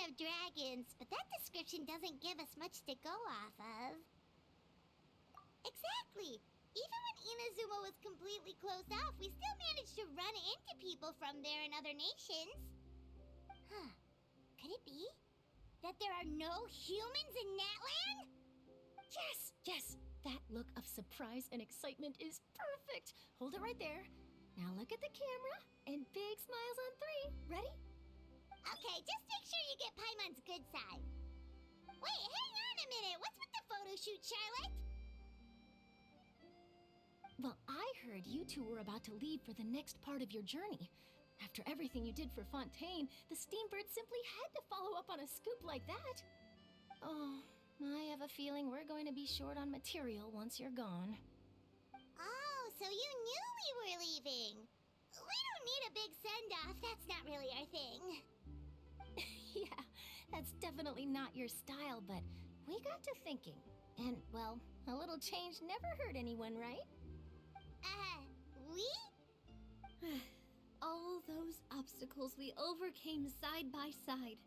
of dragons, but that description doesn't give us much to go off of. Exactly! Even when Inazuma was completely closed off, we still managed to run into people from there in other nations. Huh. Could it be that there are no humans in Natlan? Yes, yes! That look of surprise and excitement is perfect! Hold it right there. Now look at the camera, and big smiles on 3. Ready? Okay, just make sure you get Paimon's good side. Wait, hang on a minute! What's with the photo shoot, Charlotte? Well, I heard you two were about to leave for the next part of your journey. After everything you did for Fontaine, the Steambird simply had to follow up on a scoop like that. Oh, I have a feeling we're going to be short on material once you're gone. Oh, so you knew we were leaving. We don't need a big send-off. That's not really our thing. Yeah, that's definitely not your style, but we got to thinking. And, well, a little change never hurt anyone, right? We? All those obstacles we overcame side by side.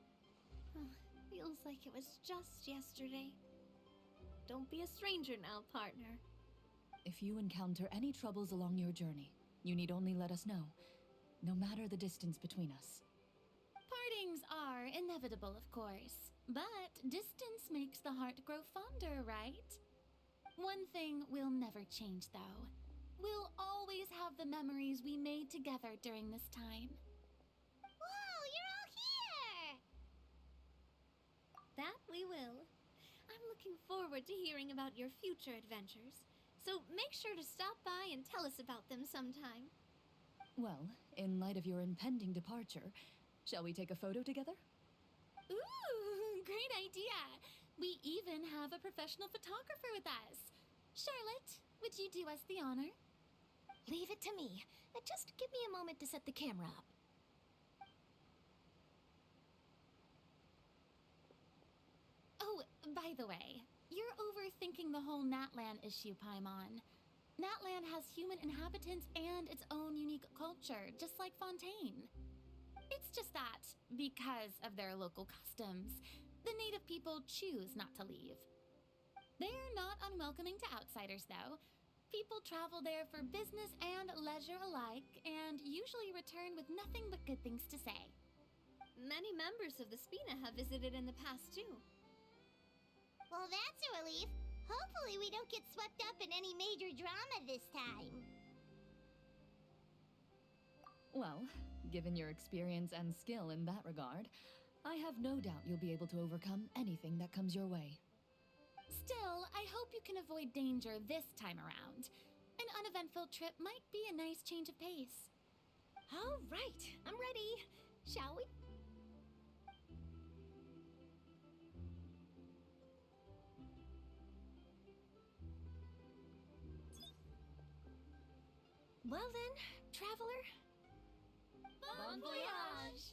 Feels like it was just yesterday. Don't be a stranger now, partner. If you encounter any troubles along your journey, you need only let us know, no matter the distance between us. Partings are inevitable, of course, but distance makes the heart grow fonder, right? One thing will never change, though. We'll always have the memories we made together during this time. Whoa, you're all here! That we will. I'm looking forward to hearing about your future adventures, so make sure to stop by and tell us about them sometime. Well, in light of your impending departure, shall we take a photo together? Ooh, great idea! We even have a professional photographer with us. Charlotte, would you do us the honor? Leave it to me. Just give me a moment to set the camera up. Oh, by the way, you're overthinking the whole Natlan issue, Paimon. Natlan has human inhabitants and its own unique culture, just like Fontaine. It's just that, because of their local customs, the native people choose not to leave. They're not unwelcoming to outsiders, though. People travel there for business and leisure alike, and usually return with nothing but good things to say. Many members of the Spina have visited in the past, too. Well, that's a relief. Hopefully we don't get swept up in any major drama this time. Well, given your experience and skill in that regard, I have no doubt you'll be able to overcome anything that comes your way. Still, I hope you can avoid danger this time around. An uneventful trip might be a nice change of pace. All right, I'm ready. Shall we? Well then, traveler. Bon voyage!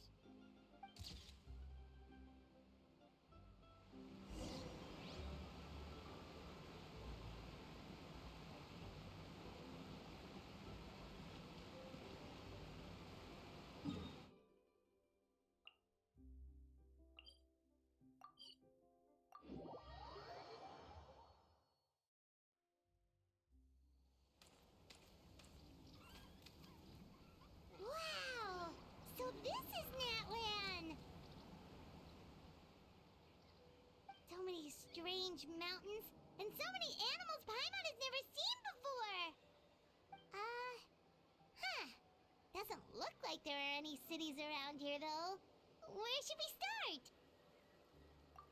Wow! So this is Natlan! So many strange mountains, and so many animals Paimon has never seen before! Doesn't look like there are any cities around here, though. Where should we start?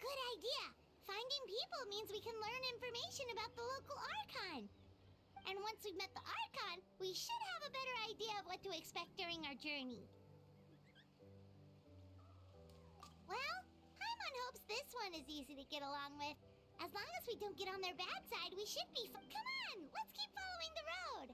Good idea! Finding people means we can learn information about the local Archon. And once we've met the Archon, we should have a better idea of what to expect during our journey. Well, Paimon hopes this one is easy to get along with. As long as we don't get on their bad side, we should be Come on, let's keep following the road.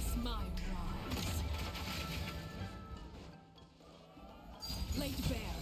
Witness my rise. Laid bare.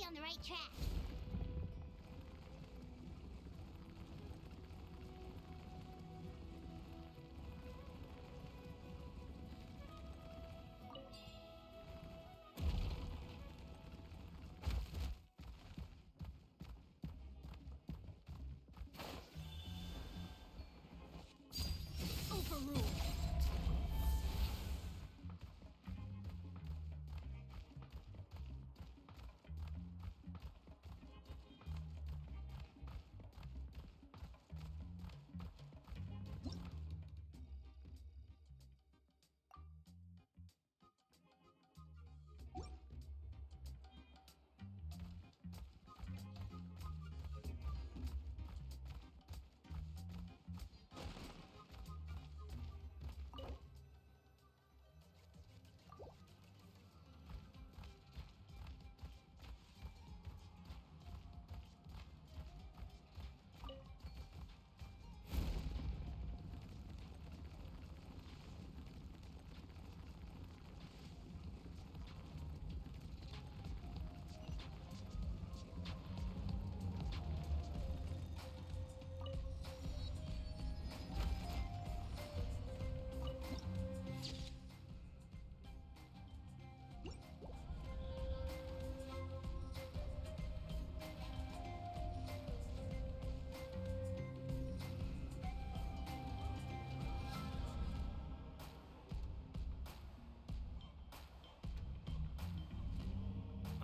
be on the right track. Overruled.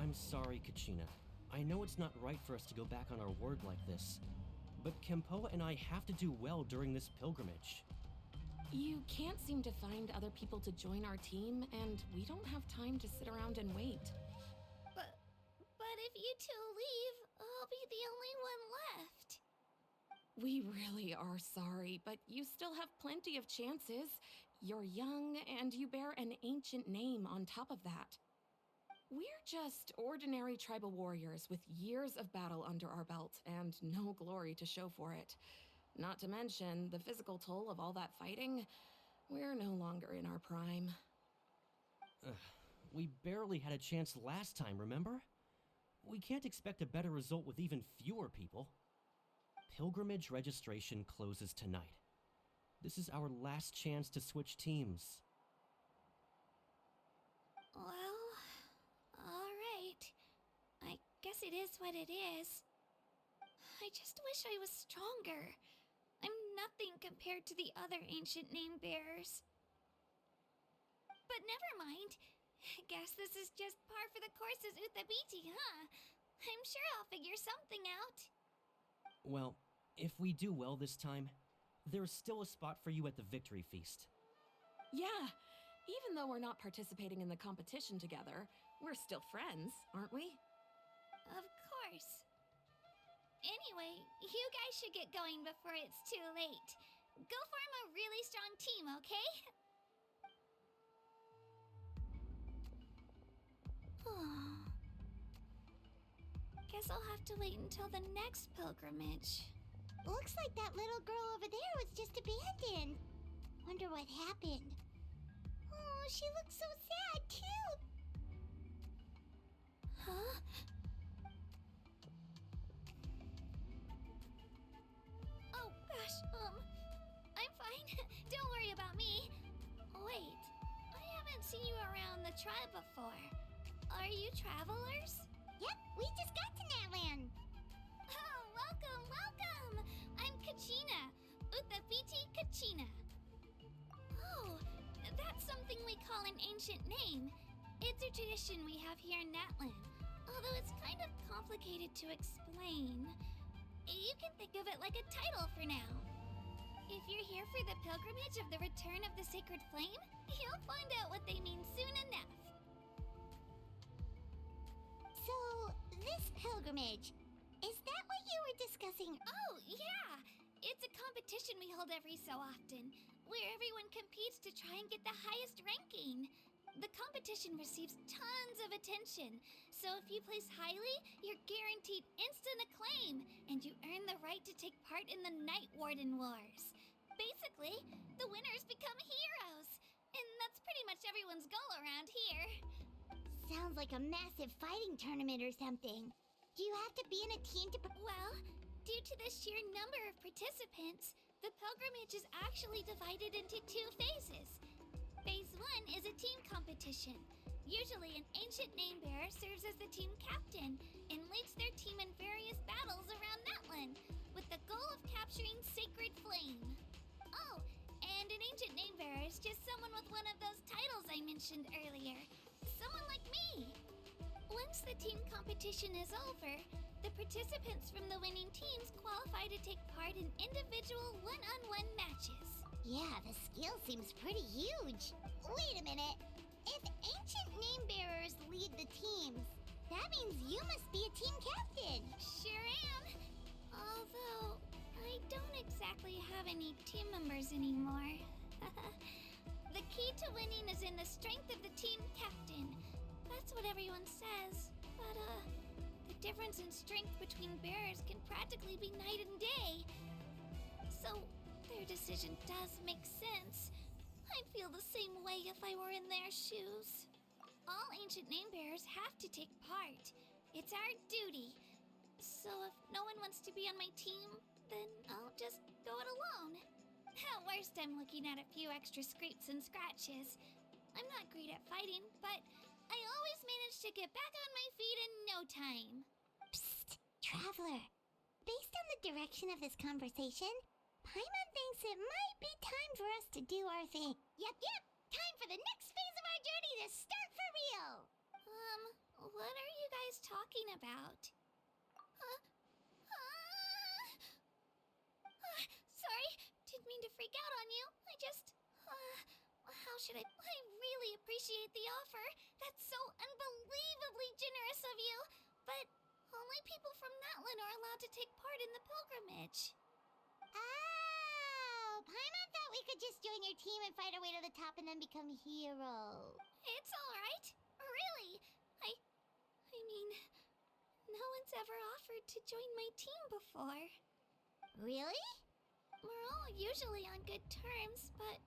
I'm sorry, Kachina. I know it's not right for us to go back on our word like this, but Kempoa and I have to do well during this pilgrimage. You can't seem to find other people to join our team, and we don't have time to sit around and wait. But if you two leave, I'll be the only one left. We really are sorry, but you still have plenty of chances. You're young, and you bear an ancient name on top of that. We're just ordinary tribal warriors with years of battle under our belt and no glory to show for it. Not to mention the physical toll of all that fighting. We're no longer in our prime. We barely had a chance last time, remember? We can't expect a better result with even fewer people. Pilgrimage registration closes tonight. This is our last chance to switch teams. Well, alright. I guess it is what it is. I just wish I was stronger. I'm nothing compared to the other ancient name bearers. But never mind. Guess this is just par for the course as Uthabiti, huh? I'm sure I'll figure something out. Well, if we do well this time, there's still a spot for you at the victory feast. Yeah, even though we're not participating in the competition together, we're still friends, aren't we? Of course. Anyway, you guys should get going before it's too late. Go form a really strong team, okay? Guess I'll have to wait until the next pilgrimage. Looks like that little girl over there was just abandoned. Wonder what happened. Oh, she looks so sad, too. Huh? Oh, gosh, I'm fine. Don't worry about me. Wait, I haven't seen you around the tribe before. Are you travelers? Yep, we just got to Natlan. Oh, welcome, welcome! I'm Kachina, Uthabiti Kachina. Oh, that's something we call an ancient name. It's a tradition we have here in Natlan, although it's kind of complicated to explain. You can think of it like a title for now. If you're here for the pilgrimage of the return of the sacred flame, you'll find out what they mean soon enough. So, this pilgrimage, is that what you were discussing? Oh, yeah! It's a competition we hold every so often, where everyone competes to try and get the highest ranking. The competition receives tons of attention, so if you place highly, you're guaranteed instant acclaim, and you earn the right to take part in the Night Warden Wars. Basically, the winners become heroes, and that's pretty much everyone's goal around here. Sounds like a massive fighting tournament or something. Do you have to be in a team to... Well, due to the sheer number of participants, the pilgrimage is actually divided into 2 phases. Phase 1 is a team competition. Usually, an ancient name bearer serves as the team captain and leads their team in various battles around Natlan, with the goal of capturing Sacred Flame. Oh, and an ancient name bearer is just someone with one of those titles I mentioned earlier. Someone like me. Once the team competition is over, the participants from the winning teams qualify to take part in individual one-on-one matches. Yeah, the skill seems pretty huge. Wait a minute. If ancient name bearers lead the teams, that means you must be a team captain. Sure am. Although, I don't exactly have any team members anymore. The key to winning is in the strength of the team captain. That's what everyone says. But, the difference in strength between bearers can practically be night and day. So, their decision does make sense. I'd feel the same way if I were in their shoes. All ancient name bearers have to take part. It's our duty. So if no one wants to be on my team, then I'll just go it alone. At worst, I'm looking at a few extra scrapes and scratches. I'm not great at fighting, but I always manage to get back on my feet in no time. Psst, Traveler. Based on the direction of this conversation, Paimon thinks it might be time for us to do our thing. Yep. Time for the next phase of our journey to start for real. What are you guys talking about? Sorry, didn't mean to freak out on you. How should I really appreciate the offer. That's so unbelievably generous of you. But only people from Natlan are allowed to take part in the pilgrimage. Oh, Paimon thought we could just join your team and fight our way to the top and then become heroes. It's all right. Really. I mean, no one's ever offered to join my team before. Really? We're all usually on good terms, but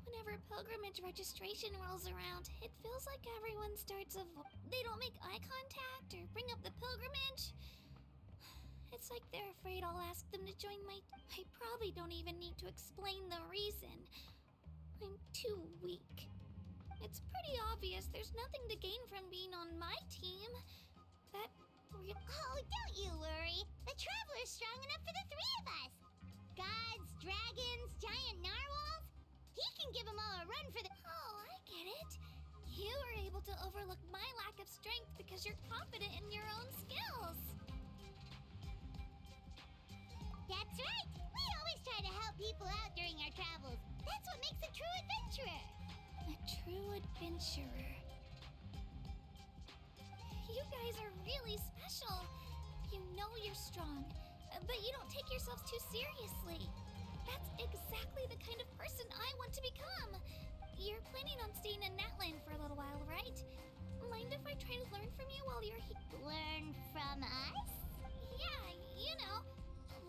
whenever pilgrimage registration rolls around, it feels like everyone starts they don't make eye contact or bring up the pilgrimage. It's like they're afraid I'll ask them to join I probably don't even need to explain the reason. I'm too weak. It's pretty obvious there's nothing to gain from being on my team. Oh, don't you worry. The Traveler's strong enough for the 3 of us. Gods, dragons, giant narwhals. He can give them all a run for the... Oh, I get it. You were able to overlook my lack of strength because you're confident in your own skills. That's right. We always try to help people out during our travels. That's what makes a true adventurer. A true adventurer. You guys are really special. You know you're strong, but you don't take yourselves too seriously. That's exactly the kind of person I want to become. You're planning on staying in Natlan for a little while, right? Mind if I try to learn from you while you're here? Learn from us? Yeah, you know,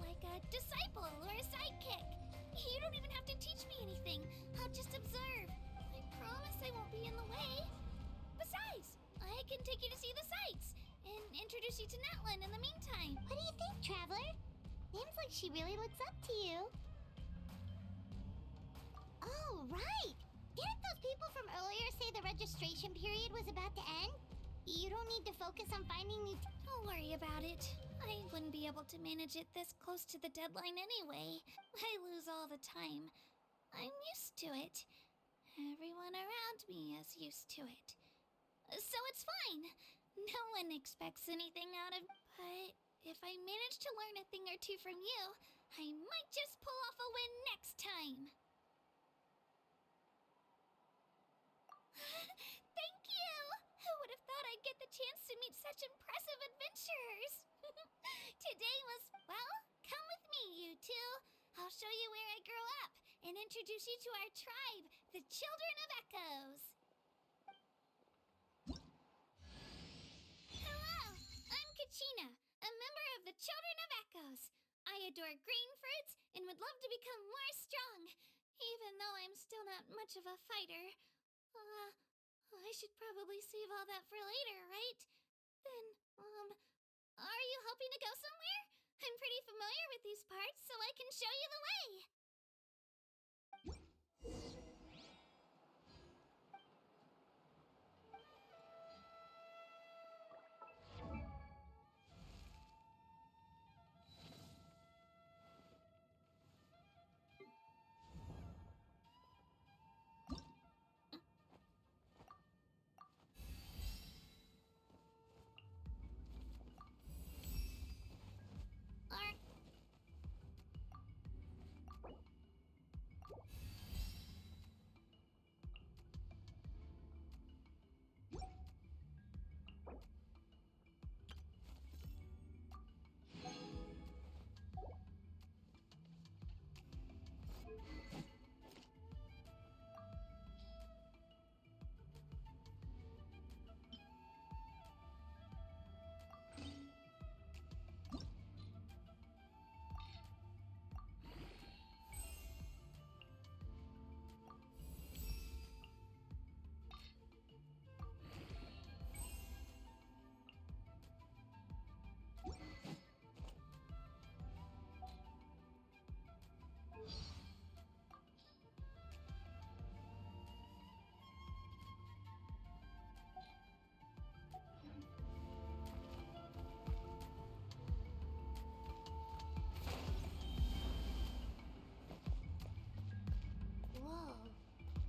like a disciple or a sidekick. You don't even have to teach me anything. I'll just observe. I promise I won't be in the way. Besides, I can take you to see the sights and introduce you to Natlan in the meantime. What do you think, Traveler? Seems like she really looks up to you. Oh, right! Didn't those people from earlier say the registration period was about to end? You don't need to focus on finding new... Don't worry about it. I wouldn't be able to manage it this close to the deadline anyway. I lose all the time. I'm used to it. Everyone around me is used to it. So it's fine. No one expects anything out of... But if I manage to learn a thing or two from you, I might just pull off a win next time. Thank you! Who would have thought I'd get the chance to meet such impressive adventurers? Today was, well, come with me, you two. I'll show you where I grew up and introduce you to our tribe, the Children of Echoes. Hello, I'm Kachina, a member of the Children of Echoes. I adore green fruits and would love to become more strong, even though I'm still not much of a fighter. I should probably save all that for later, right? Then, are you hoping to go somewhere? I'm pretty familiar with these parts, so I can show you the way.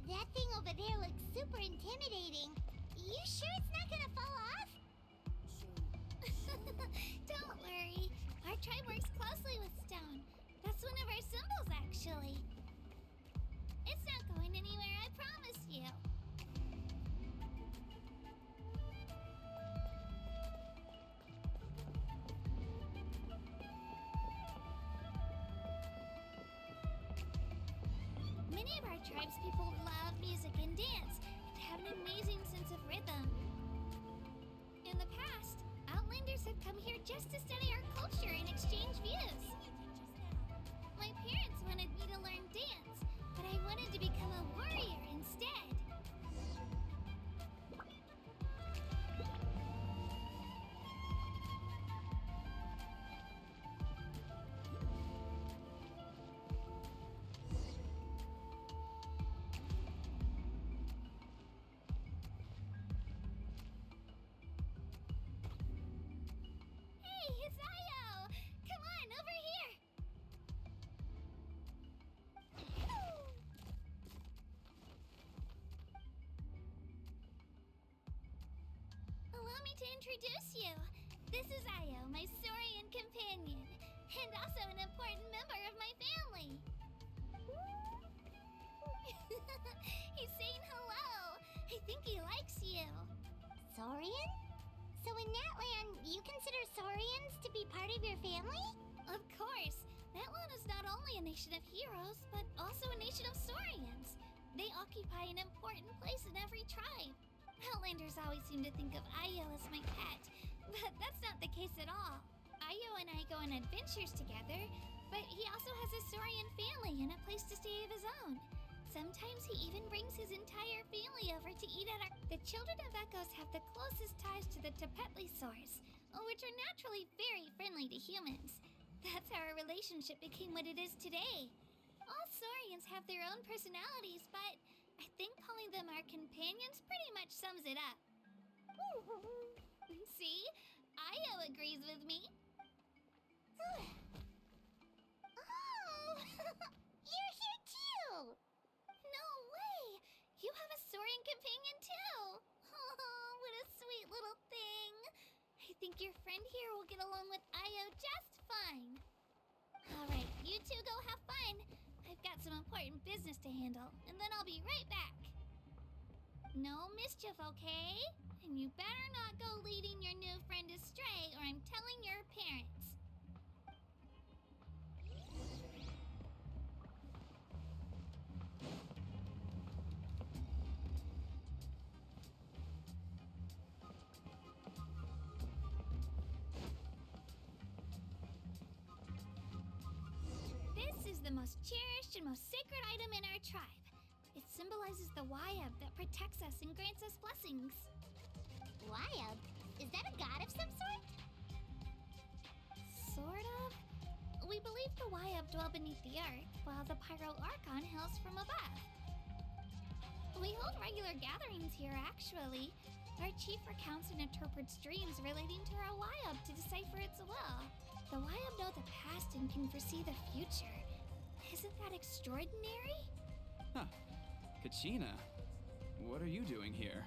That thing over there looks super intimidating. You sure it's not gonna fall off? Don't worry. Our tribe works closely with stone. That's one of our symbols, actually. It's not going anywhere, I promise you. Many of our tribespeople love music and dance and have an amazing sense of rhythm. In the past, Outlanders have come here just to study our culture and exchange views. My parents wanted me to learn dance, but I wanted to become a warrior instead. Hey, it's Io! Come on, over here! Allow me to introduce you. This is Io, my Saurian companion, and also an important member of my family. He's saying hello. I think he likes you. Saurian? So in Natlan, you consider Saurians to be part of your family? Of course. Natlan is not only a nation of heroes, but also a nation of Saurians. They occupy an important place in every tribe. Outlanders always seem to think of Io as my pet, but that's not the case at all. Io and I go on adventures together, but he also has a Saurian family and a place to stay of his own. Sometimes he even brings his entire family over to eat at our... The children of Echoes have the closest ties to the Tepetli source, which are naturally very friendly to humans. That's how our relationship became what it is today. All Saurians have their own personalities, but I think calling them our companions pretty much sums it up. See? Io agrees with me. Oh! You're here too! No way! You have a Saurian companion too! Oh, what a sweet little thing! I think your friend here will get along with Io just fine. Alright, you two go have fun. I've got some important business to handle, and then I'll be right back. No mischief, okay? And you better not go leading your new friend astray, or I'm telling your parents. This is the most cherished and most sacred item in our tribe. It symbolizes the Wayab that protects us and grants us blessings. Wayab? Is that a god of some sort? Sort of. We believe the Wayab dwell beneath the earth, while the Pyro Archon hails from above. We hold regular gatherings here, actually. Our chief recounts and interprets dreams relating to our Wayab to decipher its will. The Wayab know the past and can foresee the future. Isn't that extraordinary? Huh. Kachina, what are you doing here?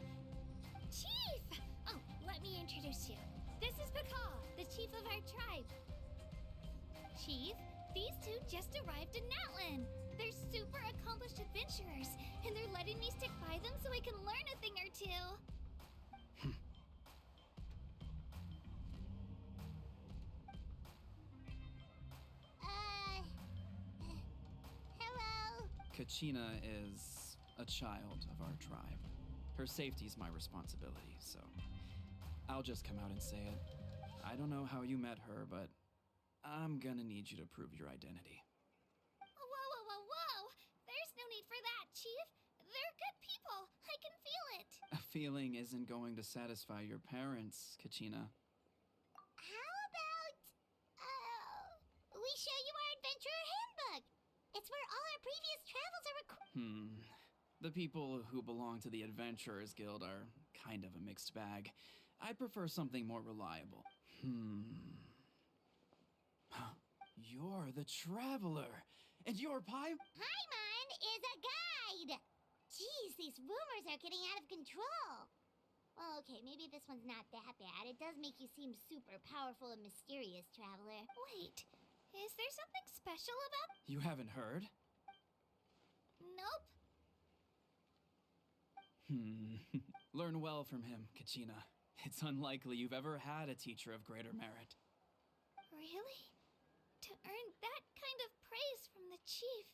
Chief! Oh, let me introduce you. This is Pakal, the chief of our tribe. Chief, these two just arrived in Natlan. They're super accomplished adventurers, and they're letting me stick by them so I can learn a thing or two. Hello? Kachina is a child of our tribe. Her safety's my responsibility, so I'll just come out and say it. I don't know how you met her, but I'm gonna need you to prove your identity. Whoa! There's no need for that, Chief. They're good people. I can feel it. A feeling isn't going to satisfy your parents, Kachina. How about, we show you our adventurer handbook? It's where all our previous travels are The people who belong to the Adventurers Guild are kind of a mixed bag. I'd prefer something more reliable. You're the traveler, and your pipe? Paimon is a guide! Jeez, these rumors are getting out of control. Well, okay, maybe this one's not that bad. It does make you seem super powerful and mysterious, traveler. Wait, is there something special about... You haven't heard? Nope. Learn well from him, Kachina. It's unlikely you've ever had a teacher of greater merit. Really? To earn that kind of praise from the chief,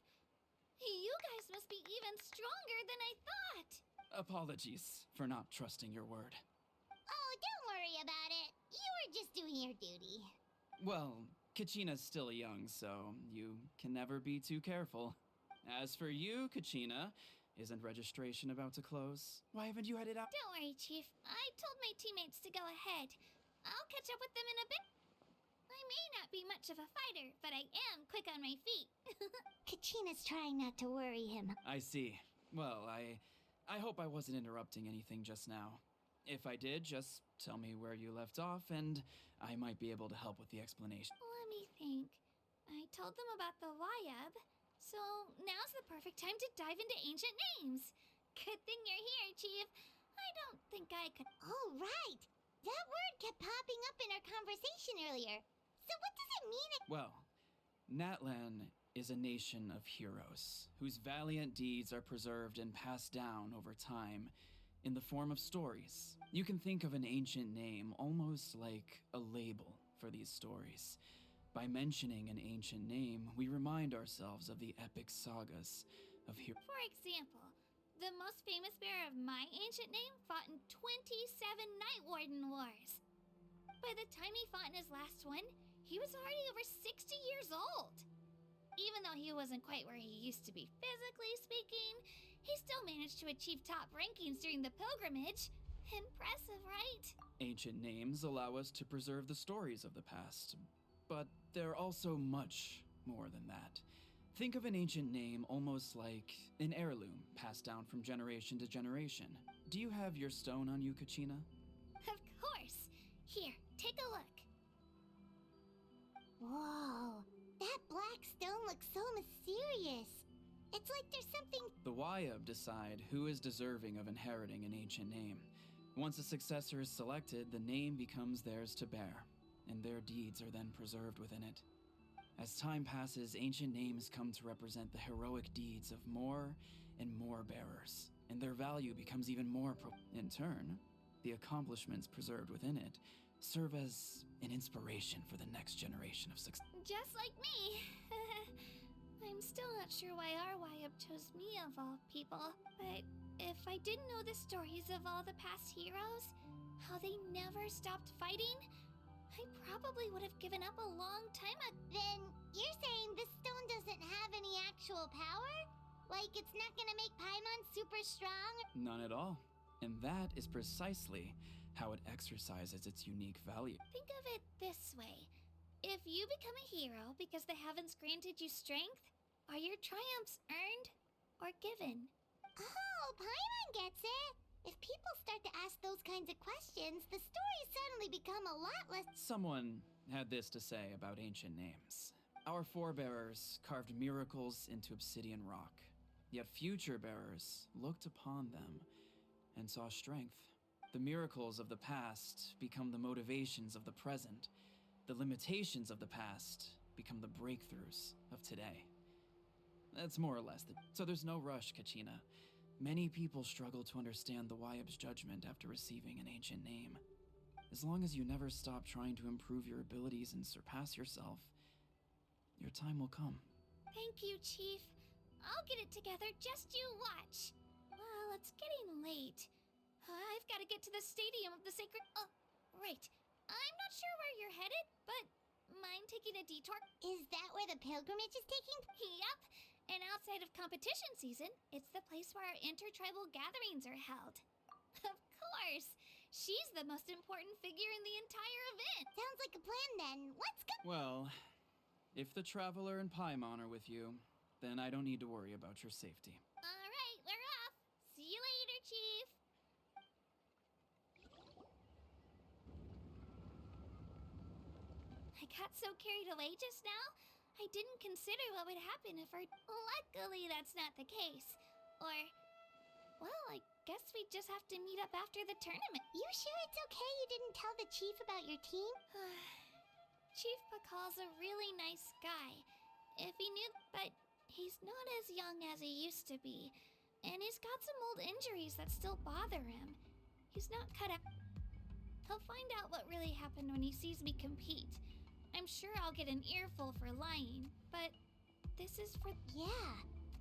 you guys must be even stronger than I thought. Apologies for not trusting your word. Oh, don't worry about it. You were just doing your duty. Well, Kachina's still young, so you can never be too careful. As for you, Kachina, isn't registration about to close? Why haven't you headed out? Don't worry, Chief. I told my teammates to go ahead. I'll catch up with them in a bit. I may not be much of a fighter, but I am quick on my feet. Kachina's trying not to worry him. I see. Well, I hope I wasn't interrupting anything just now. If I did, just tell me where you left off, and I might be able to help with the explanation. Let me think. I told them about the Wayab, so now's the perfect time to dive into ancient names. Good thing you're here, Chief. I don't think I could... Oh, right! That word kept popping up in our conversation earlier. So what does it mean? Well, Natlan is a nation of heroes whose valiant deeds are preserved and passed down over time in the form of stories. You can think of an ancient name almost like a label for these stories. By mentioning an ancient name, we remind ourselves of the epic sagas of heroes. For example, the most famous bearer of my ancient name fought in 27 Night Warden Wars. By the time he fought in his last one, he was already over 60 years old. Even though he wasn't quite where he used to be physically speaking, he still managed to achieve top rankings during the pilgrimage. Impressive, right? Ancient names allow us to preserve the stories of the past, but they're also much more than that. Think of an ancient name almost like an heirloom passed down from generation to generation. Do you have your stone on you, Kachina? Of course. Here, take a look. Whoa, that black stone looks so mysterious. It's like there's something... The Wayab decide who is deserving of inheriting an ancient name. Once a successor is selected, the name becomes theirs to bear, and their deeds are then preserved within it. As time passes, ancient names come to represent the heroic deeds of more and more bearers, and their value becomes even more In turn, the accomplishments preserved within it serve as an inspiration for the next generation of success. Just like me. I'm still not sure why our Wayab chose me of all people, but if I didn't know the stories of all the past heroes, how they never stopped fighting, I probably would have given up a long time ago. Then you're saying this stone doesn't have any actual power? Like it's it's not gonna make Paimon super strong? None at all. And that is precisely how it exercises its unique value. Think of it this way. If you become a hero because the heavens granted you strength, are your triumphs earned or given? Oh, Paimon gets it. If people start to ask those kinds of questions, the stories suddenly become a lot less. Someone had this to say about ancient names. Our forebearers carved miracles into obsidian rock, yet future bearers looked upon them and saw strength. The miracles of the past become the motivations of the present. The limitations of the past become the breakthroughs of today. That's more or less the... So there's no rush, Kachina. Many people struggle to understand the Wyab's judgment after receiving an ancient name. As long as you never stop trying to improve your abilities and surpass yourself, your time will come. Thank you, Chief. I'll get it together, just you watch. Well, it's getting late. I've got to get to the Stadium of the Sacred... Oh, right. I'm not sure where you're headed, but mind taking a detour? Is that where the pilgrimage is taking? Yep. And outside of competition season, it's the place where our intertribal gatherings are held. Of course. She's the most important figure in the entire event. Sounds like a plan then. Let's go. Well, if the Traveler and Paimon are with you, then I don't need to worry about your safety. All right, we're off. See you later, Chief. I got so carried away just now, I didn't consider what would happen if our... Luckily, that's not the case. Or... Well, I guess we just have to meet up after the tournament. You sure it's okay you didn't tell the chief about your team? Chief Pakal's a really nice guy. If he knew... But he's not as young as he used to be. And he's got some old injuries that still bother him. He's not cut out... He'll find out what really happened when he sees me compete. I'm sure I'll get an earful for lying, but this is for... Yeah.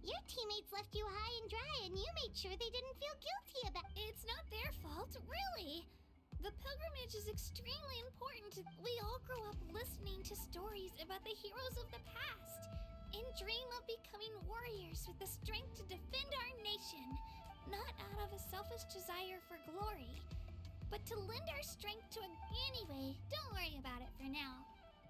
Your teammates left you high and dry and you made sure they didn't feel guilty about... It's not their fault, really. The pilgrimage is extremely important. We all grow up listening to stories about the heroes of the past and dream of becoming warriors with the strength to defend our nation, not out of a selfish desire for glory, but to lend our strength to a... Anyway, don't worry about it for now.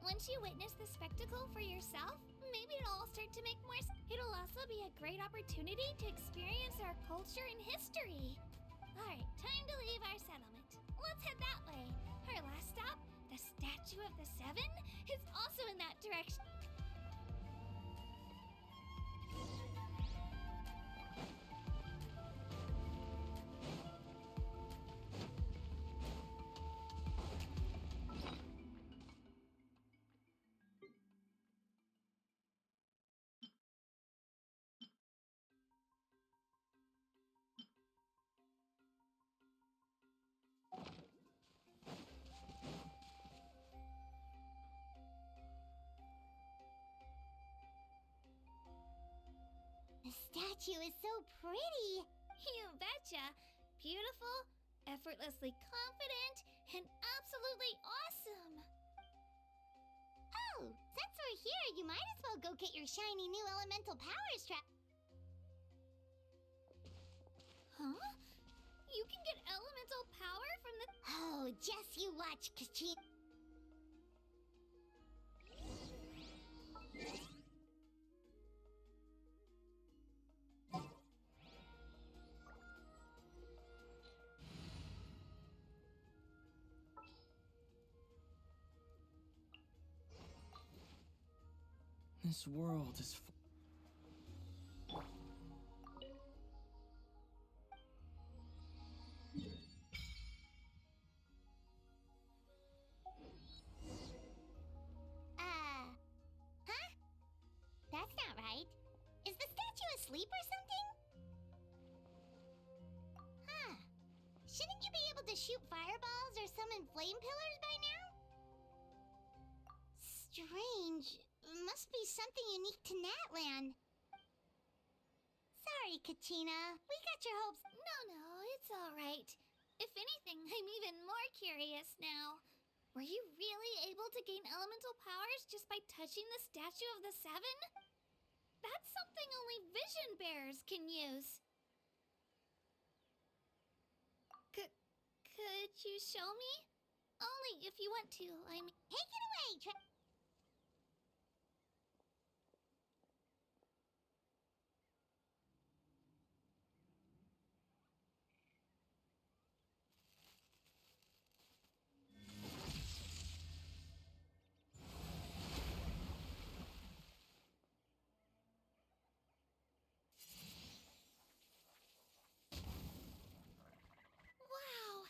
Once you witness the spectacle for yourself, maybe it'll all start to make more sense. It'll also be a great opportunity to experience our culture and history. Alright, time to leave our settlement. Let's head that way. Our last stop, the Statue of the Seven, is also in that direction. The statue is so pretty. You betcha. Beautiful, effortlessly confident, and absolutely awesome. Oh, since we're here, you might as well go get your shiny new elemental power strap. Huh? You can get elemental power from the... Oh, just you watch, Kachina. This world is Huh? That's not right. Is the statue asleep or something? Huh. Shouldn't you be able to shoot fireballs or summon flame pillars by now? Strange. Must be something unique to Natlan. Sorry, Kachina. We got your hopes. No, it's all right. If anything, I'm even more curious now. Were you really able to gain elemental powers just by touching the Statue of the Seven? That's something only vision bearers can use. Could you show me? Only if you want to, I mean. Take it away, Wow!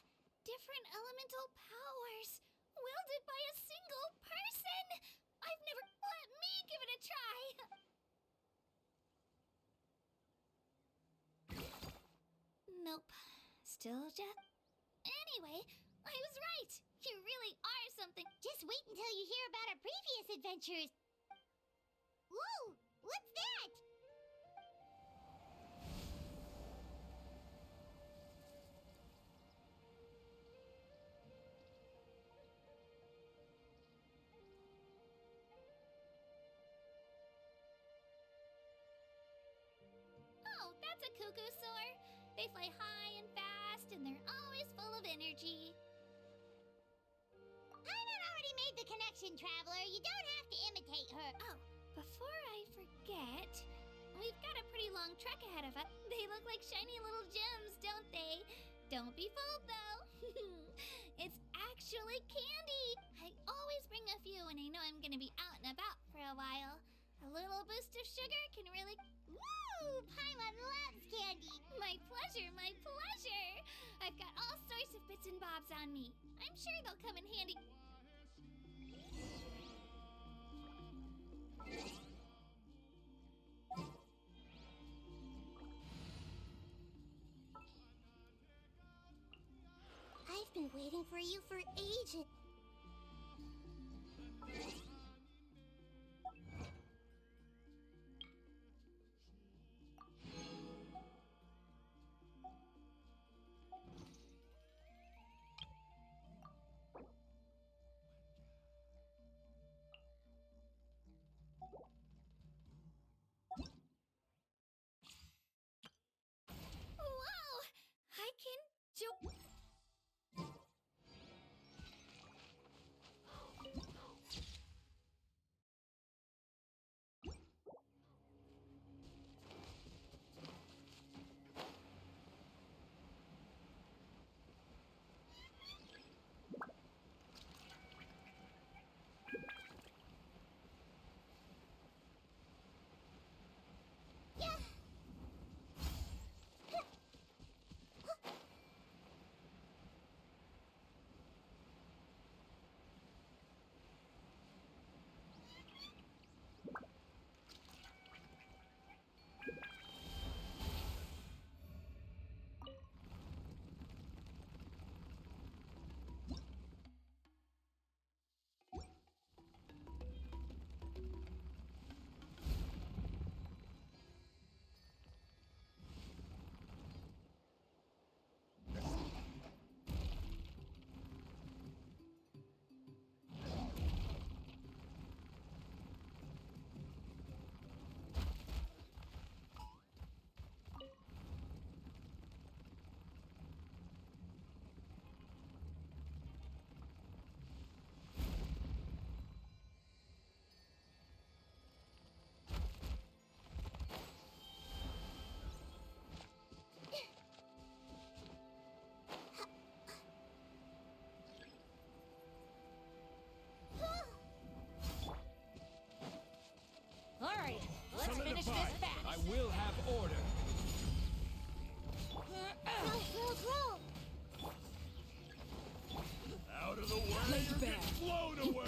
Different elemental powers, wielded by a single person! I've never. Let me give it a try! Nope. Still just. Anyway, I was right! You really are something. Just wait until you hear about our previous adventures. Whoa! What's that? Oh, that's a cuckoo soar. They fly high and fast, and they're always full of energy. Paimon already made the connection, Traveler. You don't have to imitate her. Oh, before I forget, we've got a pretty long trek ahead of us. They look like shiny little gems, don't they? Don't be fooled, though. It's actually candy. I always bring a few when I know I'm gonna be out and about for a while. A little boost of sugar can really. Woo! Paimon loves candy. My pleasure, my pleasure. I've got all sorts of bits and bobs on me. I'm sure they'll come in handy. I've been waiting for you for ages. Wow! I can do. All right, let's finish this batch. I will have order. Roll. Out of the way, Laid or bare. get blown away.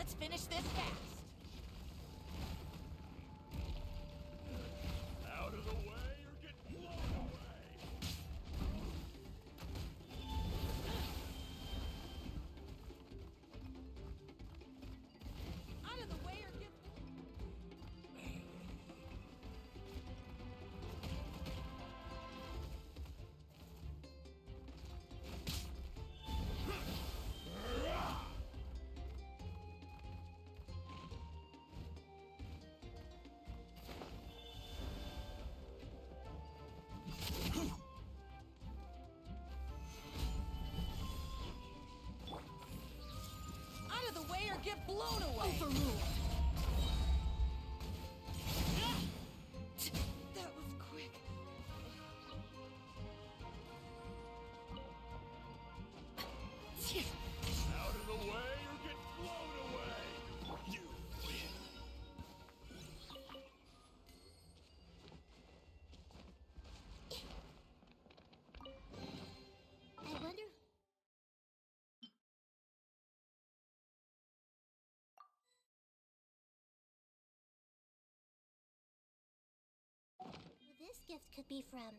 Let's finish this fast. Out of the way or get blown away! Out of the way or get... Out of the way or get blown away! Overruled. That was quick. Out of the way or get blown away! You win! I wonder. Who this gift could be from.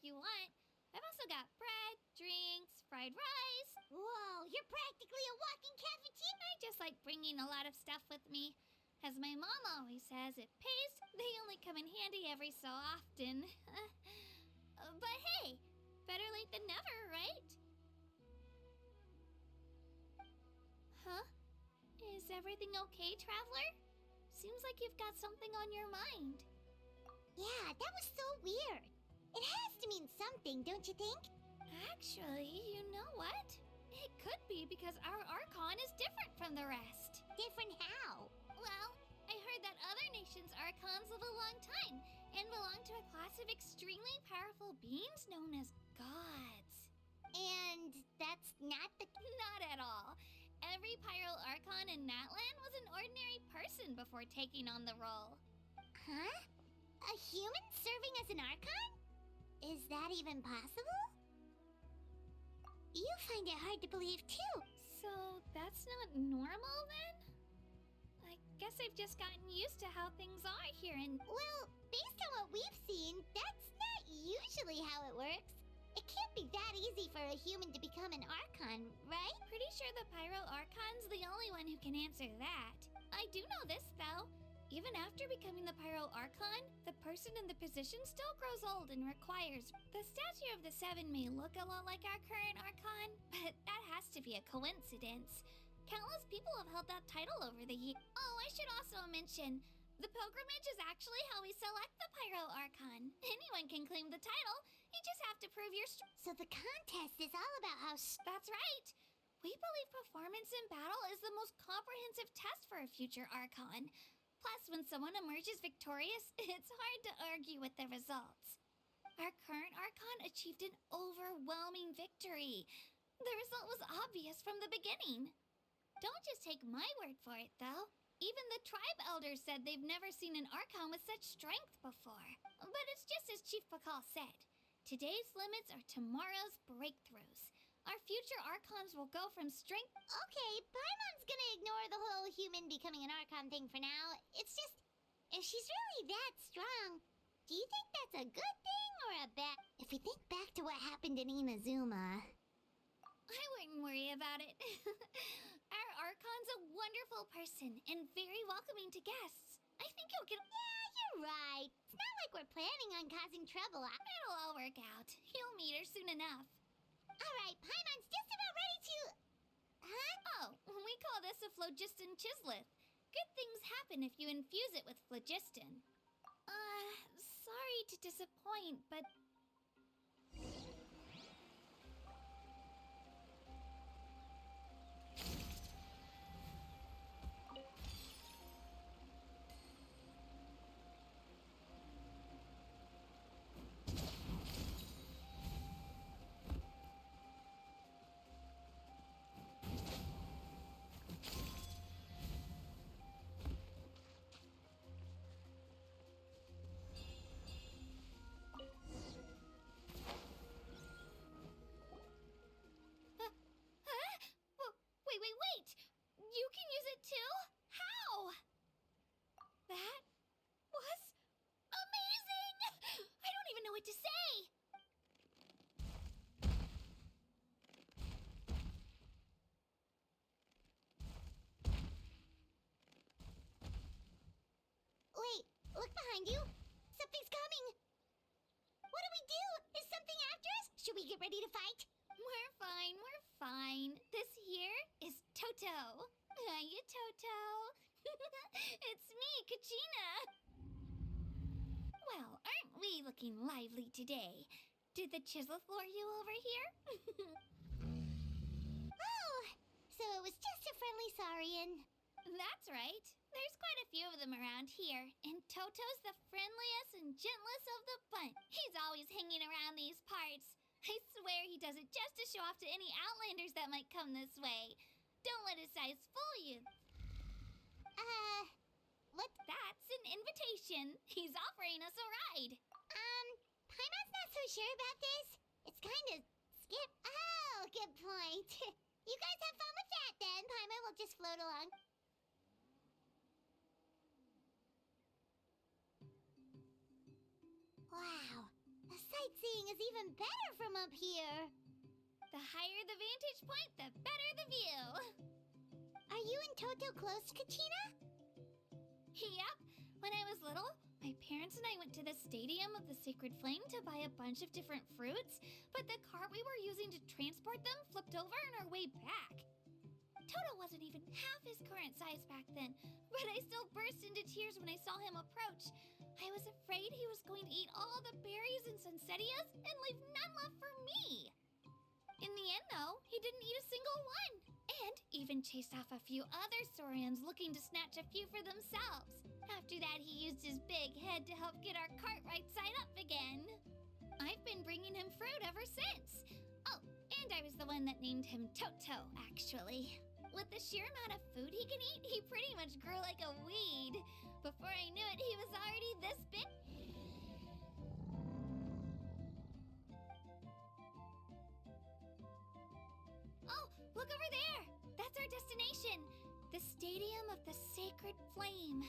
you want. I've also got bread, drinks, fried rice. Whoa, you're practically a walking cafeteria. I just like bringing a lot of stuff with me. As my mom always says, it pays. They only come in handy every so often. But hey, better late than never, right? Huh? Is everything okay, Traveler? Seems like you've got something on your mind. Yeah, that was so weird. It has to mean something, don't you think? Actually, you know what? It could be because our Archon is different from the rest. Different how? Well, I heard that other nations' Archons live a long time and belong to a class of extremely powerful beings known as gods. And that's not the... Not at all. Every Pyro Archon in Natlan was an ordinary person before taking on the role. Huh? A human serving as an Archon? Is that even possible? You find it hard to believe, too. So that's not normal then? I guess I've just gotten used to how things are here and... Well, based on what we've seen, that's not usually how it works. It can't be that easy for a human to become an Archon, right? Pretty sure the Pyro Archon's the only one who can answer that. I do know this, though. Even after becoming the Pyro Archon, the person in the position still grows old and requires... The statue of the Seven may look a lot like our current Archon, but that has to be a coincidence. Countless people have held that title over the years. Oh, I should also mention, the pilgrimage is actually how we select the Pyro Archon. Anyone can claim the title. You just have to prove your So the contest is all about how... That's right. We believe performance in battle is the most comprehensive test for a future Archon. Plus, when someone emerges victorious, it's hard to argue with the results. Our current Archon achieved an overwhelming victory. The result was obvious from the beginning. Don't just take my word for it, though. Even the tribe elders said they've never seen an Archon with such strength before. But it's just as Chief Pakal said. Today's limits are tomorrow's breakthroughs. Our future Archons will go from strength... Okay, Paimon's gonna ignore the whole human becoming an Archon thing for now. It's just, if she's really that strong, do you think that's a good thing or a bad... If we think back to what happened in Inazuma... I wouldn't worry about it. Our Archon's a wonderful person and very welcoming to guests. I think he'll get... Yeah, you're right. It's not like we're planning on causing trouble. It'll all work out. You'll meet her soon enough. Alright, Paimon's just about ready to... Huh? Oh, we call this a phlogiston chisleth. Good things happen if you infuse it with phlogiston. Sorry to disappoint, but... Wait! You can use it too? How? That was amazing! I don't even know what to say! Wait, look behind you. Something's coming. What do we do? Is something after us? Should we get ready to fight? We're fine. This here is Toto. Hiya, Toto. It's me, Kachina. Well, aren't we looking lively today? Did the Chisleth lure you over here? Oh, so it was just a friendly Saurian. That's right. There's quite a few of them around here, and Toto's the friendliest and gentlest of the bunch. He's always hanging around these parts. I swear he does it just to show off to any Outlanders that might come this way. Don't let his size fool you. That's an invitation. He's offering us a ride. Paimon's not so sure about this. It's kind of skip. Oh, good point. You guys have fun with that then. Paimon will just float along. Wow, the sight sightseeing is even better from up here. The higher the vantage point, the better the view. Are you and Toto close, Kachina? Yep. When I was little, my parents and I went to the Stadium of the Sacred Flame to buy a bunch of different fruits, but the cart we were using to transport them flipped over on our way back. Toto wasn't even half his current size back then, but I still burst into tears when I saw him approach. I was afraid he was going to eat all the berries and sunsettias and leave none left for me. In the end, though, he didn't eat a single one, and even chased off a few other Saurians looking to snatch a few for themselves. After that, he used his big head to help get our cart right side up again. I've been bringing him fruit ever since. Oh, and I was the one that named him Toto, actually. With the sheer amount of food he can eat, he pretty much grew like a weed. Before I knew it, he was already this big. Oh, look over there! That's our destination! The Stadium of the Sacred Flame.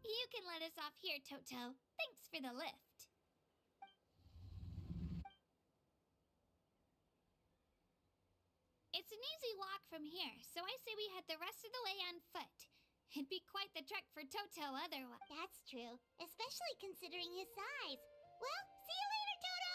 You can let us off here, Toto. Thanks for the lift. It's an easy walk from here, so I say we head the rest of the way on foot. It'd be quite the trek for Toto otherwise. That's true, especially considering his size. Well, see you later, Toto!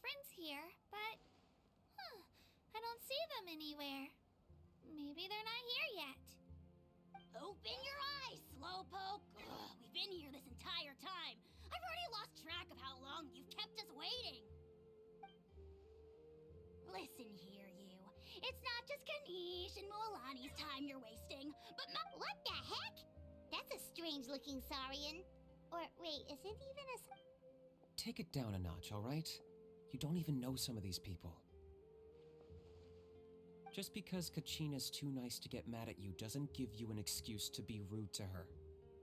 friends here, but I don't see them anywhere. Maybe they're not here yet. Open your eyes, Slowpoke! Ugh, we've been here this entire time. I've already lost track of how long you've kept us waiting. Listen here, you. It's not just Kanish and Moalani's time you're wasting, but what the heck? That's a strange-looking Saurian. Or, wait, is it even a... Take it down a notch, alright? You don't even know some of these people. Just because Kachina's too nice to get mad at you doesn't give you an excuse to be rude to her.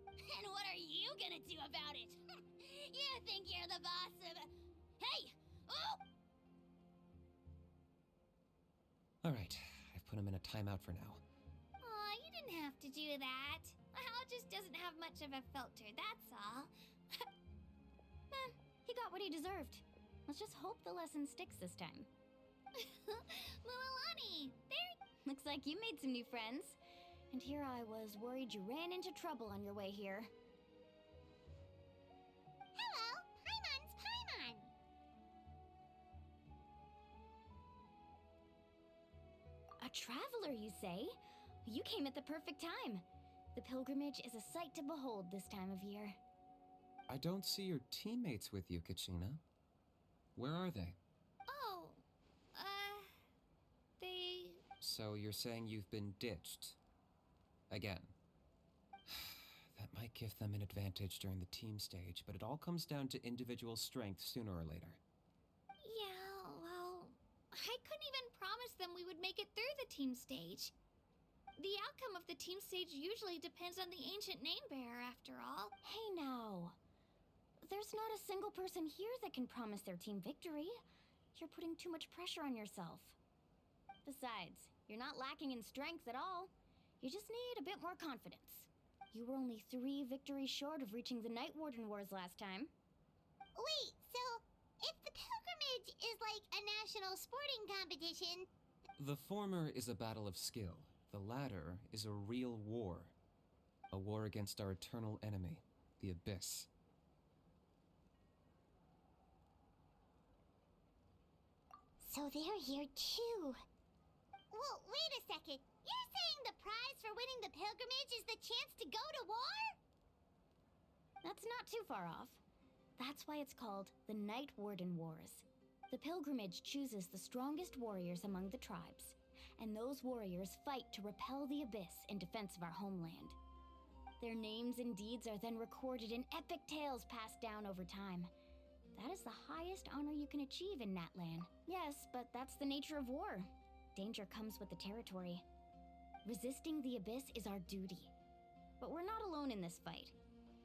And what are you gonna do about it? You think you're the boss of... Hey! Oh! Alright, I've put him in a timeout for now. Aw, you didn't have to do that. Hal just doesn't have much of a filter, that's all. He got what he deserved. Let's just hope the lesson sticks this time. Moalani, there... Looks like you made some new friends. And here I was worried you ran into trouble on your way here. Hello! Paimon's Paimon! A traveler, you say? You came at the perfect time. The pilgrimage is a sight to behold this time of year. I don't see your teammates with you, Kachina. Where are they? Oh, they... So you're saying you've been ditched? Again. That might give them an advantage during the team stage, but it all comes down to individual strength sooner or later. Yeah, well... I couldn't even promise them we would make it through the team stage. The outcome of the team stage usually depends on the ancient name bearer, after all. Hey now. There's not a single person here that can promise their team victory. You're putting too much pressure on yourself. Besides, you're not lacking in strength at all. You just need a bit more confidence. You were only 3 victories short of reaching the Night Warden Wars last time. Wait, so if the pilgrimage is like a national sporting competition... The former is a battle of skill. The latter is a real war. A war against our eternal enemy, the Abyss. So they're here too. Well, wait a second. You're saying the prize for winning the pilgrimage is the chance to go to war? That's not too far off. That's why it's called the Night Warden Wars. The pilgrimage chooses the strongest warriors among the tribes, and those warriors fight to repel the Abyss in defense of our homeland. Their names and deeds are then recorded in epic tales passed down over time. That is the highest honor you can achieve in Natlan. Yes, but that's the nature of war. Danger comes with the territory. Resisting the Abyss is our duty. But we're not alone in this fight.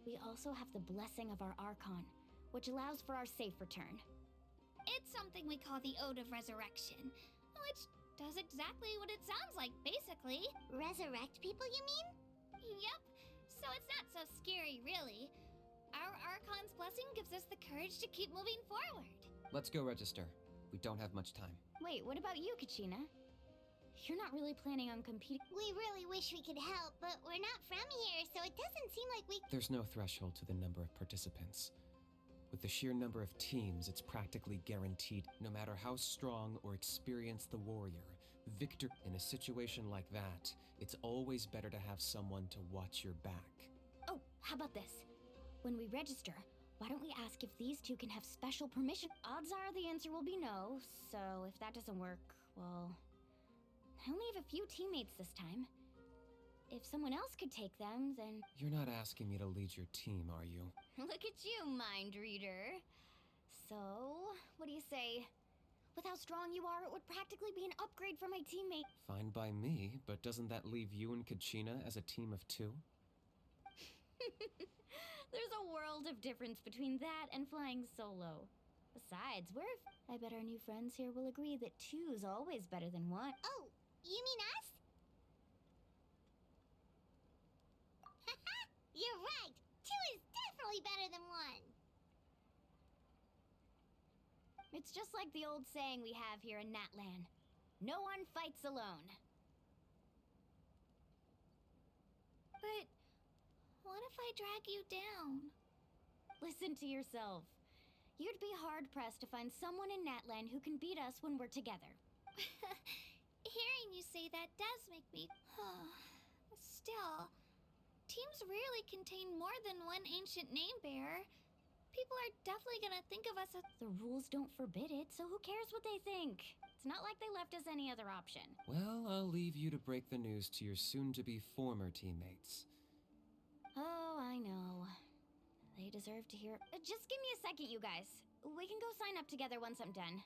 We also have the blessing of our Archon, which allows for our safe return. It's something we call the Ode of Resurrection, which does exactly what it sounds like, basically. Resurrect people, you mean? Yep, so it's not so scary, really. Our Archon's blessing gives us the courage to keep moving forward. Let's go register. We don't have much time. Wait, what about you, Kachina? You're not really planning on competing? We really wish we could help, but we're not from here, so it doesn't seem like we... There's no threshold to the number of participants. With the sheer number of teams, it's practically guaranteed, no matter how strong or experienced the warrior, victor. In a situation like that, it's always better to have someone to watch your back. Oh, how about this? When we register, why don't we ask if these two can have special permission? Odds are the answer will be no, so if that doesn't work, well... I only have a few teammates this time. If someone else could take them, then... You're not asking me to lead your team, are you? Look at you, mind reader. So, what do you say? With how strong you are, it would practically be an upgrade for my teammate. Fine by me, but doesn't that leave you and Kachina as a team of 2? There's a world of difference between that and flying solo. Besides, I bet our new friends here will agree that 2's always better than 1. Oh, you mean us? Haha, you're right. 2 is definitely better than 1. It's just like the old saying we have here in Natlan. No one fights alone. But what if I drag you down? Listen to yourself. You'd be hard-pressed to find someone in Natlan who can beat us when we're together. Hearing you say that does make me... Still, teams rarely contain more than one ancient name bearer. People are definitely gonna think of us as... The rules don't forbid it, so who cares what they think? It's not like they left us any other option. Well, I'll leave you to break the news to your soon-to-be former teammates. Oh, I know. They deserve to hear... just give me a second, you guys. We can go sign up together once I'm done.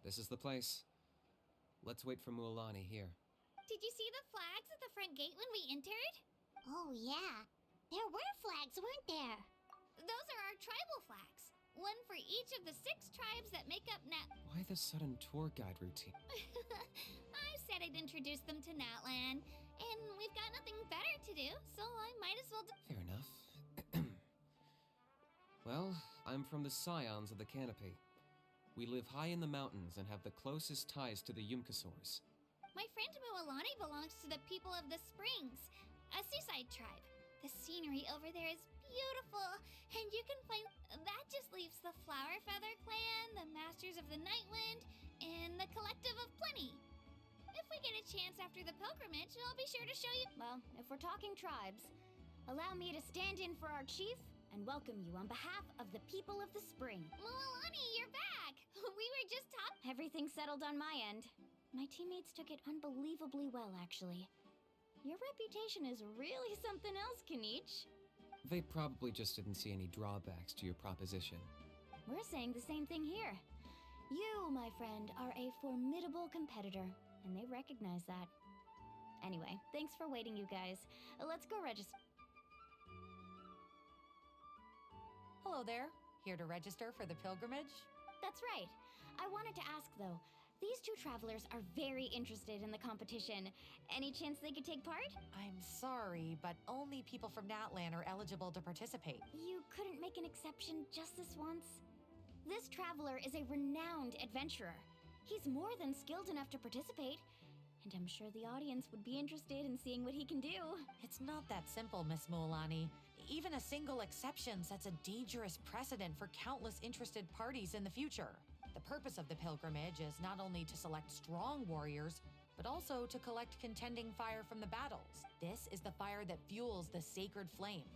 This is the place. Let's wait for Mualani here. Did you see the flags at the front gate when we entered? Oh, yeah. There were flags, weren't there? Those are our tribal flags. One for each of the 6 tribes that make up Why the sudden tour guide routine? I said I'd introduce them to Natlan, and we've got nothing better to do, so I might as well Fair enough. Well, I'm from the Scions of the Canopy. We live high in the mountains and have the closest ties to the Yumkasaurs. My friend Mualani belongs to the people of the Springs, a seaside tribe. The scenery over there is beautiful, and you can find... That just leaves the Flower Feather Clan, the Masters of the Nightwind, and the Collective of Plenty. If we get a chance after the pilgrimage, I'll be sure to show you... Well, if we're talking tribes, allow me to stand in for our chief and welcome you on behalf of the people of the Spring. Mualani, you're back! We were just talking... Everything's settled on my end. My teammates took it unbelievably well, actually. Your reputation is really something else, Kanich. They probably just didn't see any drawbacks to your proposition. We're saying the same thing here. You, my friend, are a formidable competitor, and they recognize that. Anyway, thanks for waiting, you guys. Let's go register. Hello there. Here to register for the pilgrimage? That's right. I wanted to ask, though. These 2 travelers are very interested in the competition. Any chance they could take part? I'm sorry, but only people from Natlan are eligible to participate. You couldn't make an exception just this once? This traveler is a renowned adventurer. He's more than skilled enough to participate, and I'm sure the audience would be interested in seeing what he can do. It's not that simple, Miss Mualani. Even a single exception sets a dangerous precedent for countless interested parties in the future. The purpose of the pilgrimage is not only to select strong warriors, but also to collect contending fire from the battles. This is the fire that fuels the sacred flame.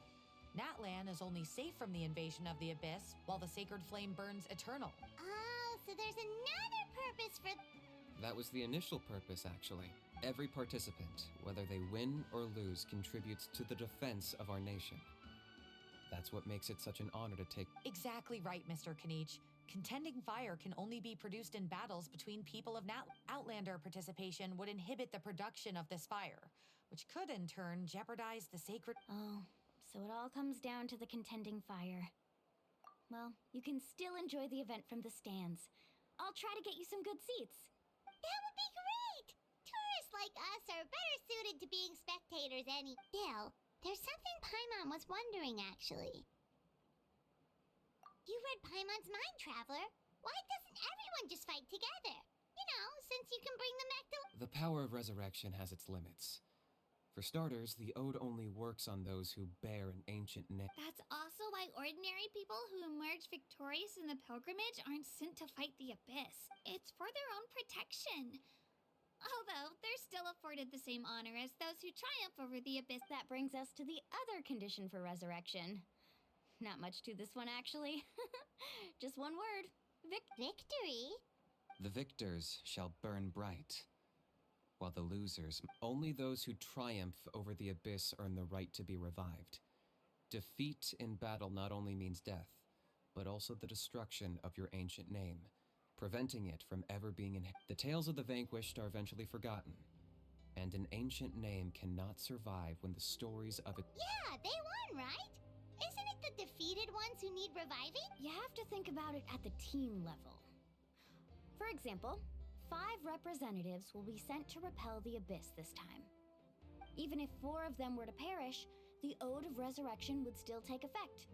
Natlan is only safe from the invasion of the Abyss, while the sacred flame burns eternal. Oh, so there's another purpose for... That was the initial purpose, actually. Every participant, whether they win or lose, contributes to the defense of our nation. That's what makes it such an honor to take... Exactly right, Mr. Kanich. Contending fire can only be produced in battles between people of Outlander participation would inhibit the production of this fire, which could in turn jeopardize the sacred... Oh, so it all comes down to the contending fire. Well, you can still enjoy the event from the stands. I'll try to get you some good seats. That would be great! Tourists like us are better suited to being spectators Still, there's something Paimon was wondering, actually. You read Paimon's mind, Traveler. Why doesn't everyone just fight together? You know, since you can bring them back to... The power of resurrection has its limits. For starters, the ode only works on those who bear an ancient name. That's also why ordinary people who emerge victorious in the pilgrimage aren't sent to fight the Abyss. It's for their own protection. Although, they're still afforded the same honor as those who triumph over the Abyss. That brings us to the other condition for resurrection. Not much to this one, actually. Just one word. Victory? The victors shall burn bright, while the losers, only those who triumph over the Abyss earn the right to be revived. Defeat in battle not only means death, but also the destruction of your ancient name, preventing it from ever being The tales of the vanquished are eventually forgotten, and an ancient name cannot survive when the stories of it... Yeah, they won, right? Isn't it the defeated ones who need reviving? You have to think about it at the team level. For example, 5 representatives will be sent to repel the Abyss this time. Even if 4 of them were to perish, the Ode of Resurrection would still take effect.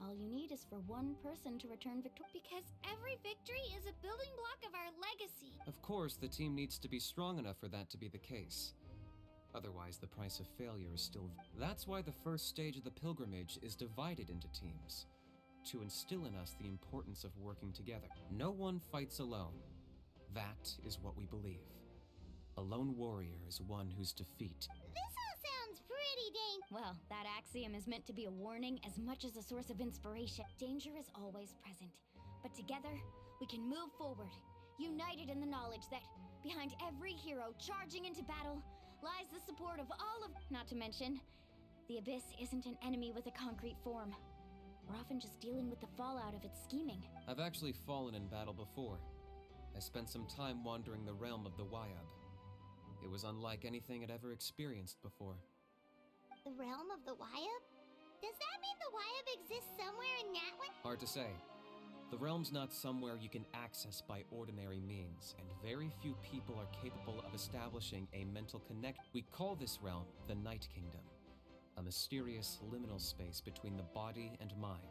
All you need is for 1 person to return victorious. Because every victory is a building block of our legacy. Of course, the team needs to be strong enough for that to be the case. Otherwise, the price of failure is still... That's why the first stage of the pilgrimage is divided into teams, to instill in us the importance of working together. No one fights alone. That is what we believe. A lone warrior is one whose defeat... This all sounds pretty dang... Well, that axiom is meant to be a warning as much as a source of inspiration. Danger is always present, but together, we can move forward, united in the knowledge that behind every hero charging into battle lies the support of all of... Not to mention, the Abyss isn't an enemy with a concrete form. We're often just dealing with the fallout of its scheming. I've actually fallen in battle before. I spent some time wandering the realm of the Wyab. It was unlike anything I'd ever experienced before. The realm of the Wyab? Does that mean the Wyab exists somewhere in Natlan? Hard to say. The realm's not somewhere you can access by ordinary means, and very few people are capable of establishing a mental connect. We call this realm the Night Kingdom, a mysterious liminal space between the body and mind.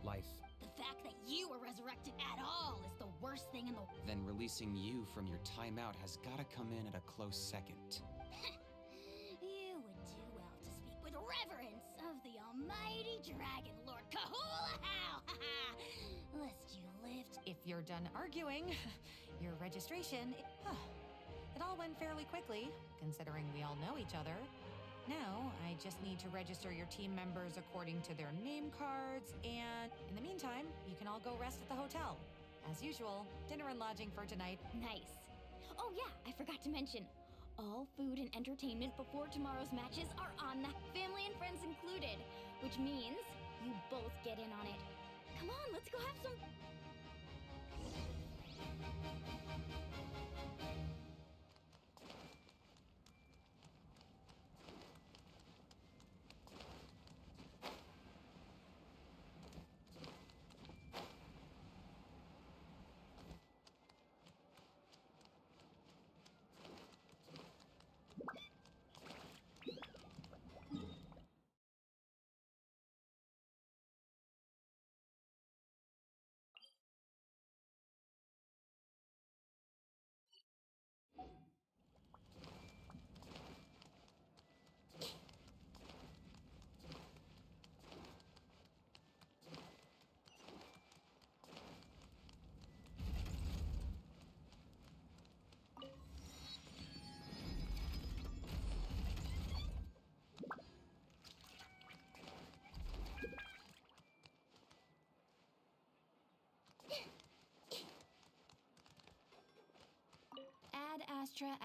Life. The fact that you were resurrected at all is the worst thing in the... Then releasing you from your timeout has gotta come in at a close second. You would do well to speak with reverence of the almighty Dragon Lord Kahula-How! Lest you lived... If you're done arguing, your registration... It all went fairly quickly, considering we all know each other. Now, I just need to register your team members according to their name cards, and in the meantime, you can all go rest at the hotel. As usual, dinner and lodging for tonight. Nice. Oh yeah, I forgot to mention, all food and entertainment before tomorrow's matches are on the family and friends included, which means you both get in on it. Come on, let's go have some... Ad Astra...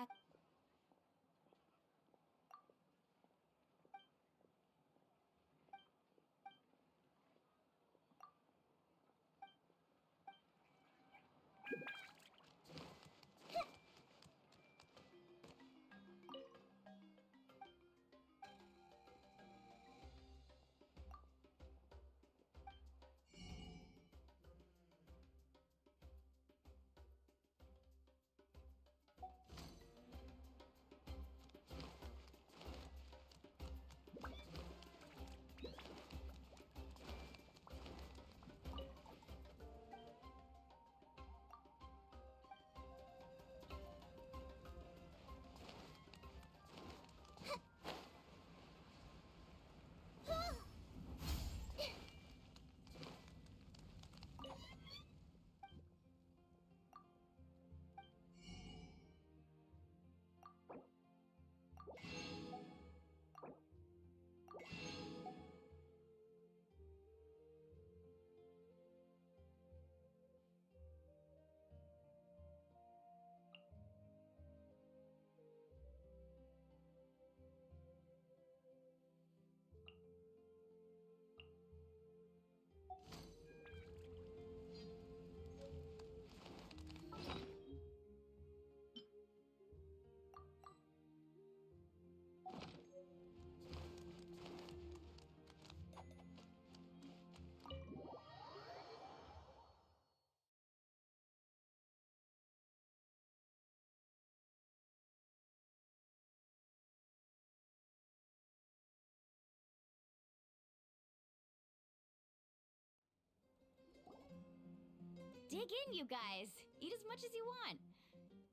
Dig in, you guys. Eat as much as you want.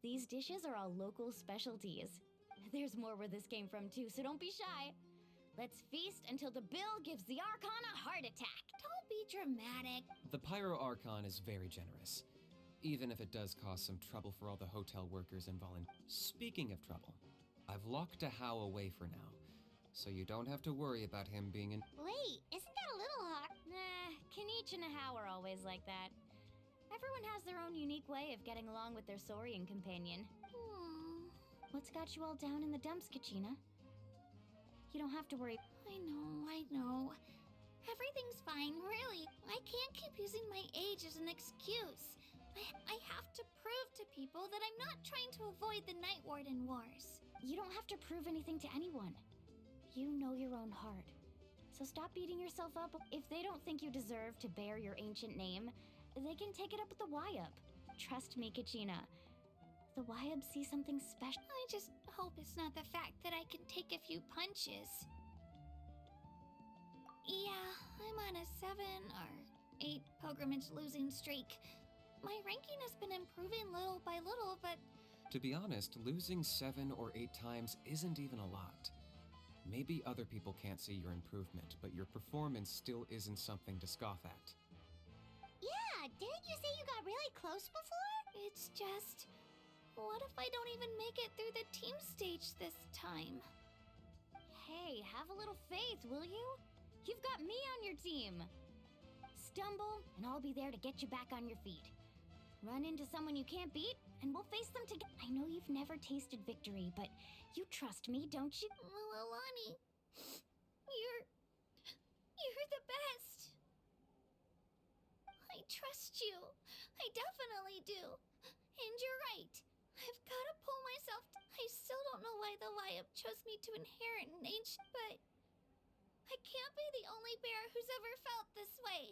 These dishes are all local specialties. There's more where this came from, too, so don't be shy. Let's feast until the bill gives the Archon a heart attack. Don't be dramatic. The Pyro Archon is very generous, even if it does cause some trouble for all the hotel workers and volunteers. Speaking of trouble, I've locked a How away for now, so you don't have to worry about him being in. Wait, isn't that a little hard? Nah, Kanich and How are always like that. Everyone has their own unique way of getting along with their Saurian companion. What's got you all down in the dumps, Kachina? You don't have to worry. I know. Everything's fine, really. I can't keep using my age as an excuse. I have to prove to people that I'm not trying to avoid the Night Warden Wars. You don't have to prove anything to anyone. You know your own heart. So stop beating yourself up. If they don't think you deserve to bear your ancient name, they can take it up with the Wyup. Trust me, Kachina. The Wyup see something special. I just hope it's not the fact that I can take a few punches. Yeah, I'm on a 7 or 8 pilgrimage losing streak. My ranking has been improving little by little, but... To be honest, losing 7 or 8 times isn't even a lot. Maybe other people can't see your improvement, but your performance still isn't something to scoff at. Yeah, didn't you say you got really close before? It's just... What if I don't even make it through the team stage this time? Hey, have a little faith, will you? You've got me on your team. Stumble, and I'll be there to get you back on your feet. Run into someone you can't beat, and we'll face them together. I know you've never tasted victory, but you trust me, don't you? Alani, you're the best. I trust you. I definitely do. And you're right. I've got to pull myself. I still don't know why the Wyup chose me to inherit an ancient, but I can't be the only bear who's ever felt this way.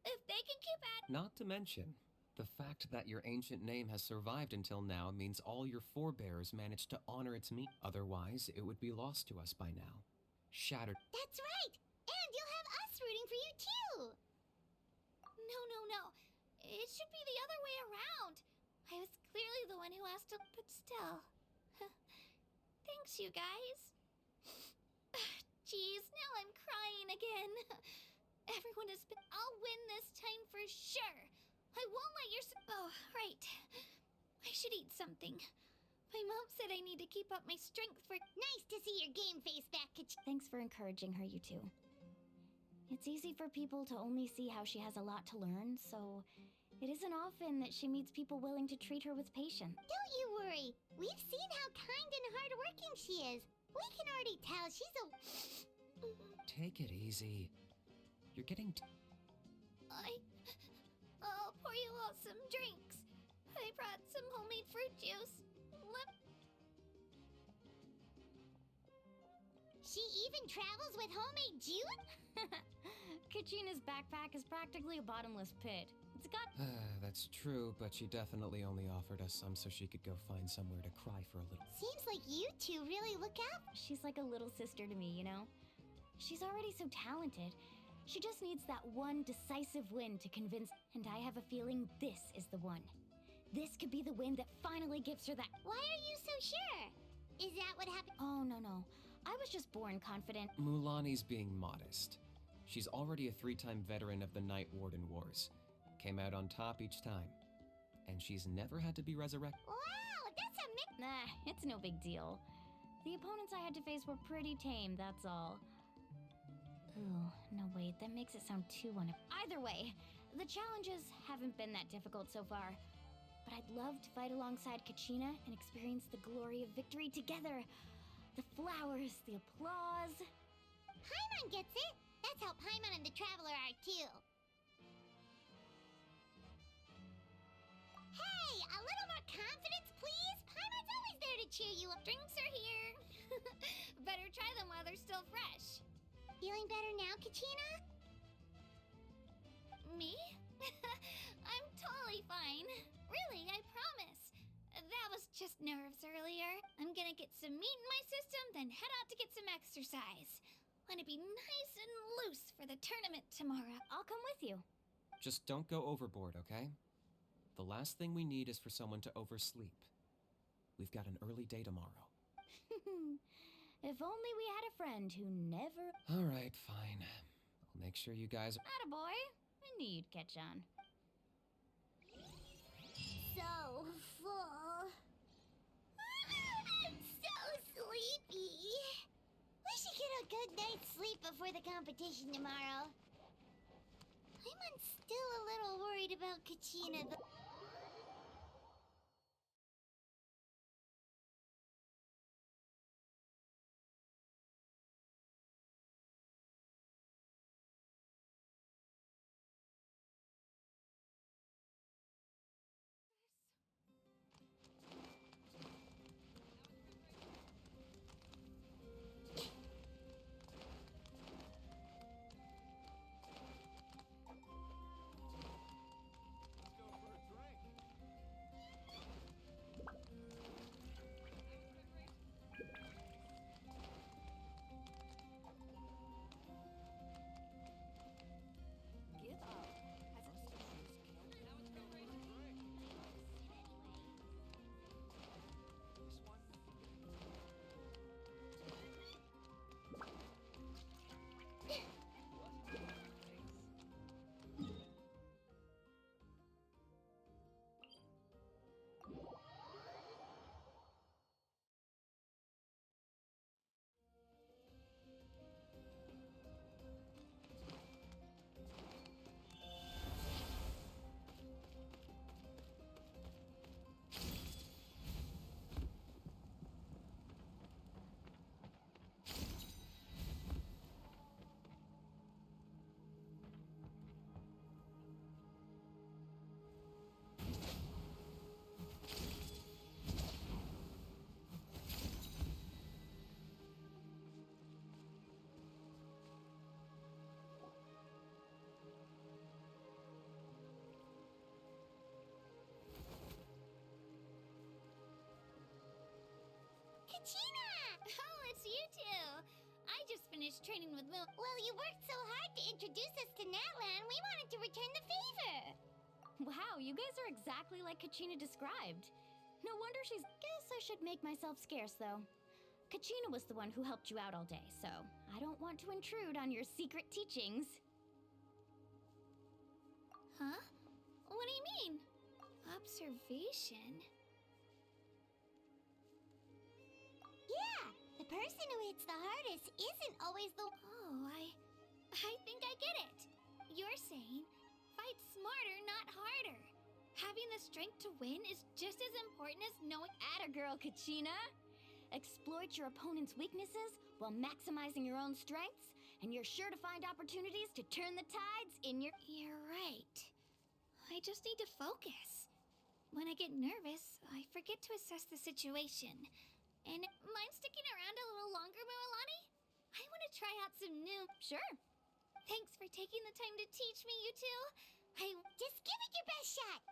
If they can keep at... Not to mention, the fact that your ancient name has survived until now means all your forebears managed to honor its meaning. Otherwise, it would be lost to us by now. Shattered. That's right! And you'll have us rooting for you too! No. It should be the other way around. I was clearly the one who asked to, but still. Thanks, you guys. Jeez, now I'm crying again. Everyone has been... I'll win this time for sure. I won't let your... Oh, right. I should eat something. My mom said I need to keep up my strength for... Nice to see your game face back, Thanks for encouraging her, you two. It's easy for people to only see how she has a lot to learn, so it isn't often that she meets people willing to treat her with patience. Don't you worry. We've seen how kind and hardworking she is. We can already tell she's a... Take it easy. You're getting... I'll pour you all some drinks. I brought some homemade fruit juice. She even travels with homemade juice? Kachina's backpack is practically a bottomless pit. It's got... That's true, but she definitely only offered us some so she could go find somewhere to cry for a little. Seems like you two really look out. She's like a little sister to me, you know? She's already so talented. She just needs that one decisive win to convince... And I have a feeling this is the one. This could be the win that finally gives her that... Why are you so sure? Is that what happened? Oh, no. I was just born confident. Mulani's being modest. She's already a 3-time veteran of the Night Warden Wars. Came out on top each time. And she's never had to be resurrected. Wow, that's a mix. Nah, it's no big deal. The opponents I had to face were pretty tame, that's all. Ooh, no wait, that makes it sound too Either way, the challenges haven't been that difficult so far. But I'd love to fight alongside Kachina and experience the glory of victory together. The flowers, the applause. Paimon gets it. That's how Paimon and the Traveler are too. Hey, a little more confidence, please. Paimon's always there to cheer you up. Drinks are here. Better try them while they're still fresh. Feeling better now, Kachina? Me? I'm totally fine. Really, I promise. That was just nerves earlier. I'm gonna get some meat in my system, then head out to get some exercise. Want to be nice and loose for the tournament tomorrow. I'll come with you. Just don't go overboard, okay? The last thing we need is for someone to oversleep. We've got an early day tomorrow. If only we had a friend who never... Alright, fine. I'll make sure you guys... Attaboy. I knew you'd catch on. So full. So sleepy. We should get a good night's sleep before the competition tomorrow. I'm still a little worried about Kachina, though. Kachina! Oh, it's you two. I just finished training with Moon. Well, you worked so hard to introduce us to Natlan, we wanted to return the favor. Wow, you guys are exactly like Kachina described. No wonder she's... Guess I should make myself scarce, though. Kachina was the one who helped you out all day, so I don't want to intrude on your secret teachings. Huh? What do you mean? Observation? Yeah, the person who hits the hardest isn't always the... Oh, I think I get it. You're saying, fight smarter, not harder. Having the strength to win is just as important as knowing... Atta girl, Kachina! Exploit your opponent's weaknesses while maximizing your own strengths, and you're sure to find opportunities to turn the tides in your... You're right. I just need to focus. When I get nervous, I forget to assess the situation. And mind sticking around a little longer, Moalani? I want to try out some new... Sure. Thanks for taking the time to teach me, you two. Just give it your best shot.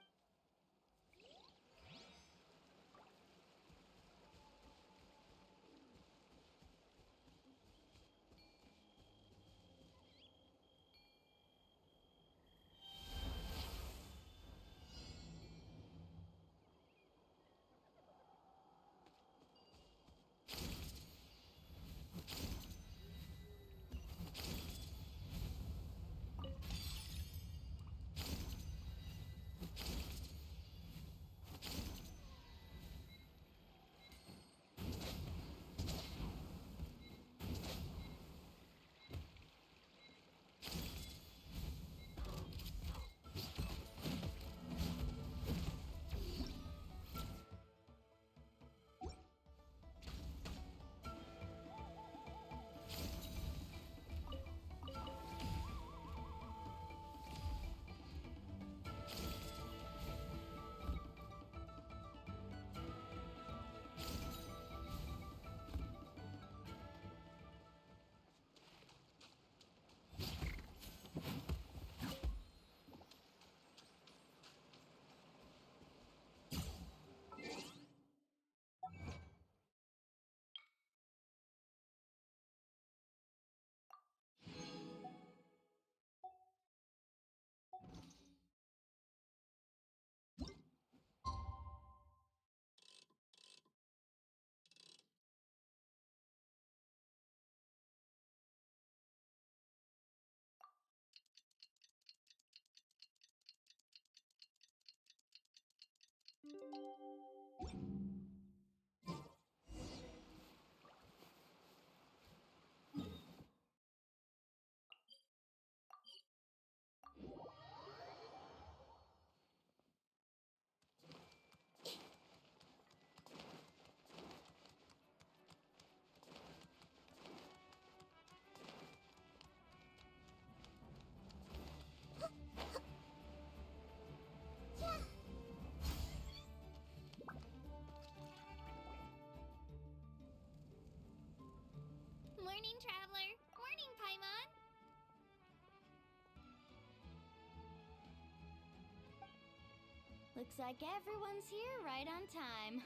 Looks like everyone's here right on time.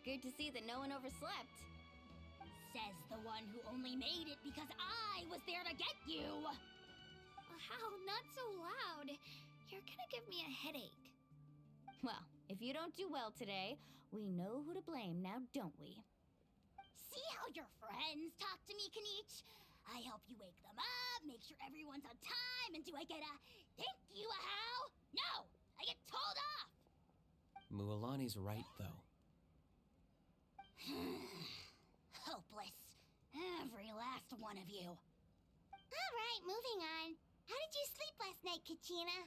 Good to see that no one overslept. Says the one who only made it because I was there to get you! How? Not so loud. You're gonna give me a headache. Well, if you don't do well today, we know who to blame now, don't we? See how your friends talk to me, Kanich? I help you wake them up, make sure everyone's on time, and do I get a thank you a how? No! I get told off! Mualani's right, though. Hopeless. Every last one of you. Alright, moving on. How did you sleep last night, Kachina?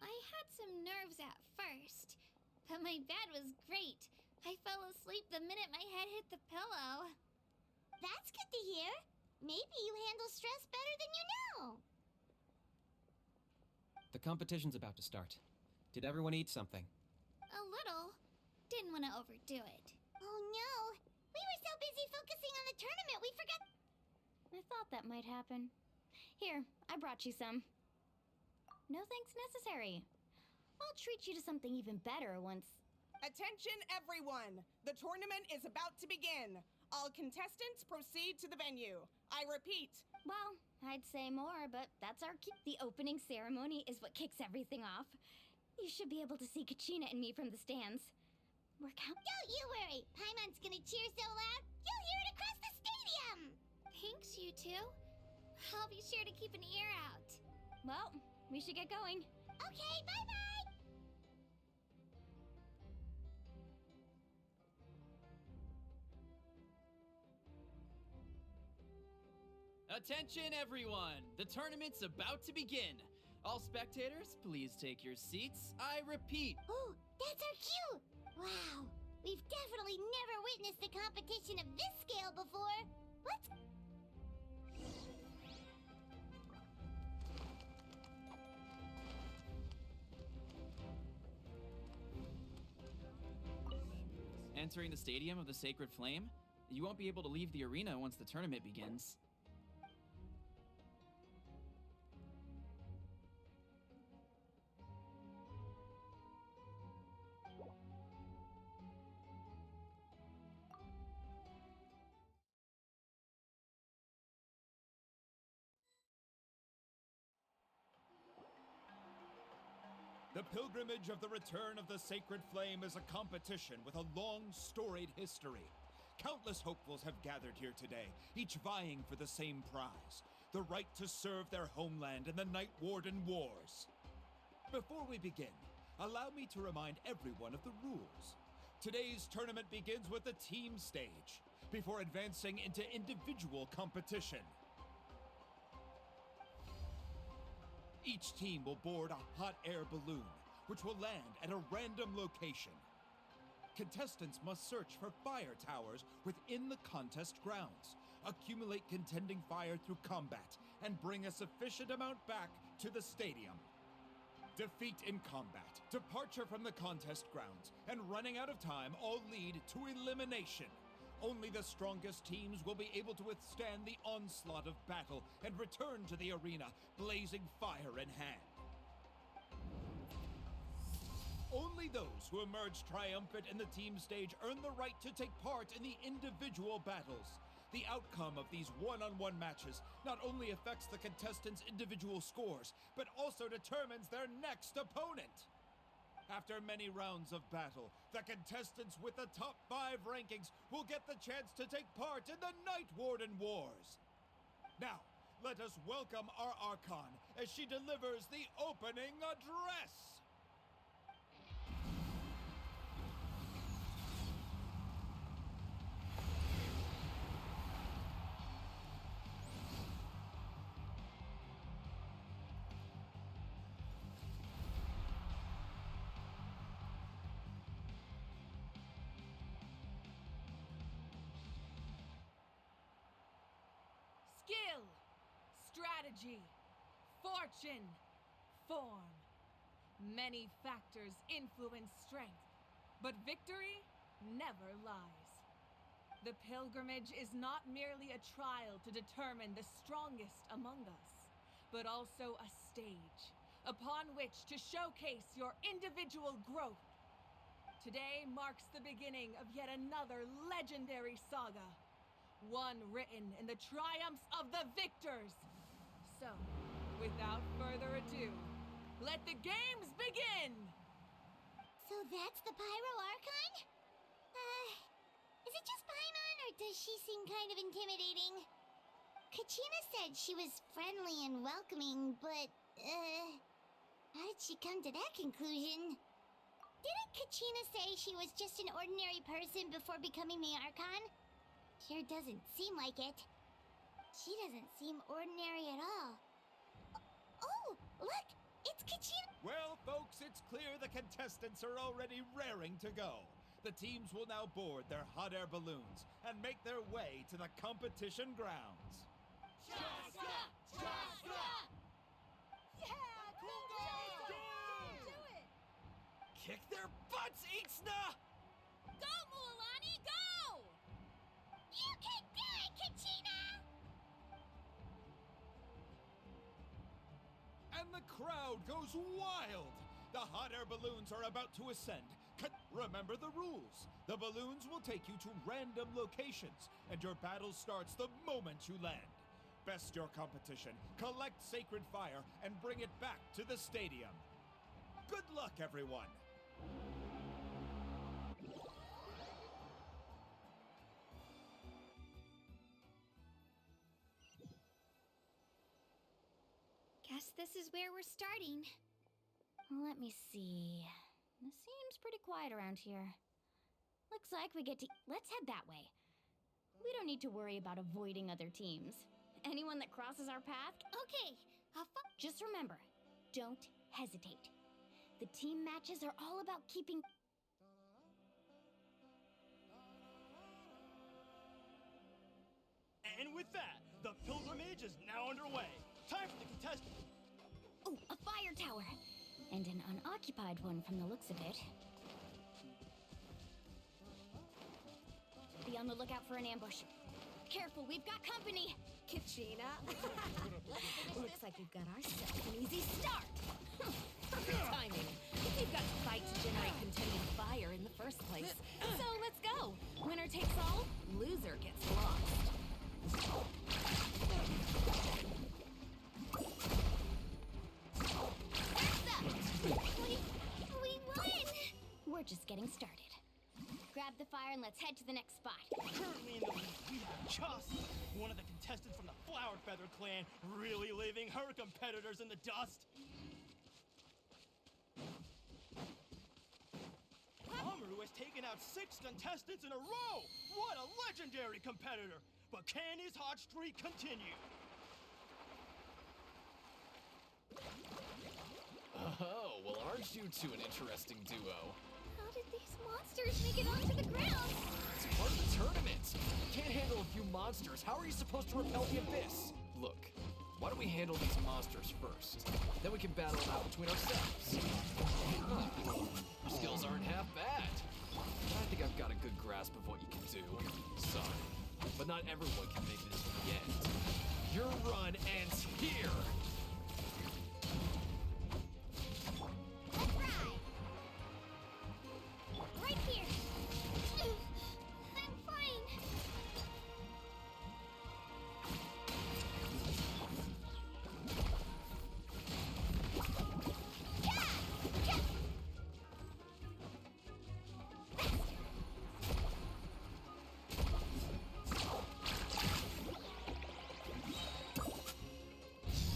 I had some nerves at first, but my bed was great. I fell asleep the minute my head hit the pillow. That's good to hear. Maybe you handle stress better than you know. The competition's about to start. Did everyone eat something? A little. Didn't want to overdo it. Oh no! We were so busy focusing on the tournament, we forgot. I thought that might happen. Here, I brought you some. No thanks necessary. I'll treat you to something even better once... Attention, everyone! The tournament is about to begin. All contestants proceed to the venue. I repeat. Well, I'd say more, but that's our key. The opening ceremony is what kicks everything off. You should be able to see Kachina and me from the stands. We're Don't you worry! Paimon's gonna cheer so loud, you'll hear it across the stadium! Thanks, you two. I'll be sure to keep an ear out. Well, we should get going. Okay, bye-bye! Attention, everyone! The tournament's about to begin. All spectators, please take your seats. I repeat. Oh, that's our cue! Wow, we've definitely never witnessed a competition of this scale before. Let's... Entering the Stadium of the Sacred Flame, you won't be able to leave the arena once the tournament begins. The pilgrimage of the return of the Sacred Flame is a competition with a long, storied history. Countless hopefuls have gathered here today, each vying for the same prize, the right to serve their homeland in the Night Warden Wars. Before we begin, allow me to remind everyone of the rules. Today's tournament begins with the team stage, before advancing into individual competition. Each team will board a hot air balloon, which will land at a random location. Contestants must search for fire towers within the contest grounds, accumulate contending fire through combat, and bring a sufficient amount back to the stadium. Defeat in combat, departure from the contest grounds, and running out of time all lead to elimination. Only the strongest teams will be able to withstand the onslaught of battle and return to the arena, blazing fire in hand. Only those who emerge triumphant in the team stage earn the right to take part in the individual battles. The outcome of these one-on-one matches not only affects the contestants' individual scores, but also determines their next opponent. After many rounds of battle, the contestants with the top 5 rankings will get the chance to take part in the Night Warden Wars. Now, let us welcome our Archon as she delivers the opening address. Skill, strategy, fortune, form. Many factors influence strength, but victory never lies. The pilgrimage is not merely a trial to determine the strongest among us, but also a stage upon which to showcase your individual growth. Today marks the beginning of yet another legendary saga, one written in the triumphs of the victors. So, without further ado, let the games begin! So that's the Pyro Archon? Is it just Paimon, or does she seem kind of intimidating? Kachina said she was friendly and welcoming, but, how did she come to that conclusion? Didn't Kachina say she was just an ordinary person before becoming the Archon? Sure doesn't seem like it. She doesn't seem ordinary at all. Oh, look! It's Kachina! Well, folks, it's clear the contestants are already raring to go. The teams will now board their hot air balloons and make their way to the competition grounds. Chaska! Chaska! Yeah, cool guys! Do it! Kick their butts, Ixna! Go, Mualani, go! You can do it, Kachina! And the crowd goes wild! The hot air balloons are about to ascend. Remember the rules. The balloons will take you to random locations, and your battle starts the moment you land. Best your competition, collect sacred fire, and bring it back to the stadium. Good luck, everyone! Guess this is where we're starting. Let me see. It seems pretty quiet around here. Looks like we get to... Let's head that way. We don't need to worry about avoiding other teams. Anyone that crosses our path... Okay, Just remember, don't hesitate. The team matches are all about keeping... And with that, the pilgrimage is now underway. Time for the contestants. Oh, a fire tower! And an unoccupied one from the looks of it. Be on the lookout for an ambush. Careful, we've got company! Kachina. Looks like we've got ourselves an easy start! Perfect timing. We've got to fight to generate contending fire in the first place. So let's go! Winner takes all, loser gets lost. we won! We're just getting started. Grab the fire and let's head to the next spot. Currently in the lead, we have Chassi, one of the contestants from the Flower Feather clan, really leaving her competitors in the dust. Amaru has taken out 6 contestants in a row! What a legendary competitor! But can his hot streak continue? Oh, well, aren't you two an interesting duo? How did these monsters make it onto the ground? It's part of the tournament. You can't handle a few monsters. How are you supposed to repel the abyss? Look, why don't we handle these monsters first? Then we can battle them out between ourselves. Your skills aren't half bad. I think I've got a good grasp of what you can do. Sorry, but not everyone can make this to the end. Your run ends here. Let's ride! Right here! I'm fine!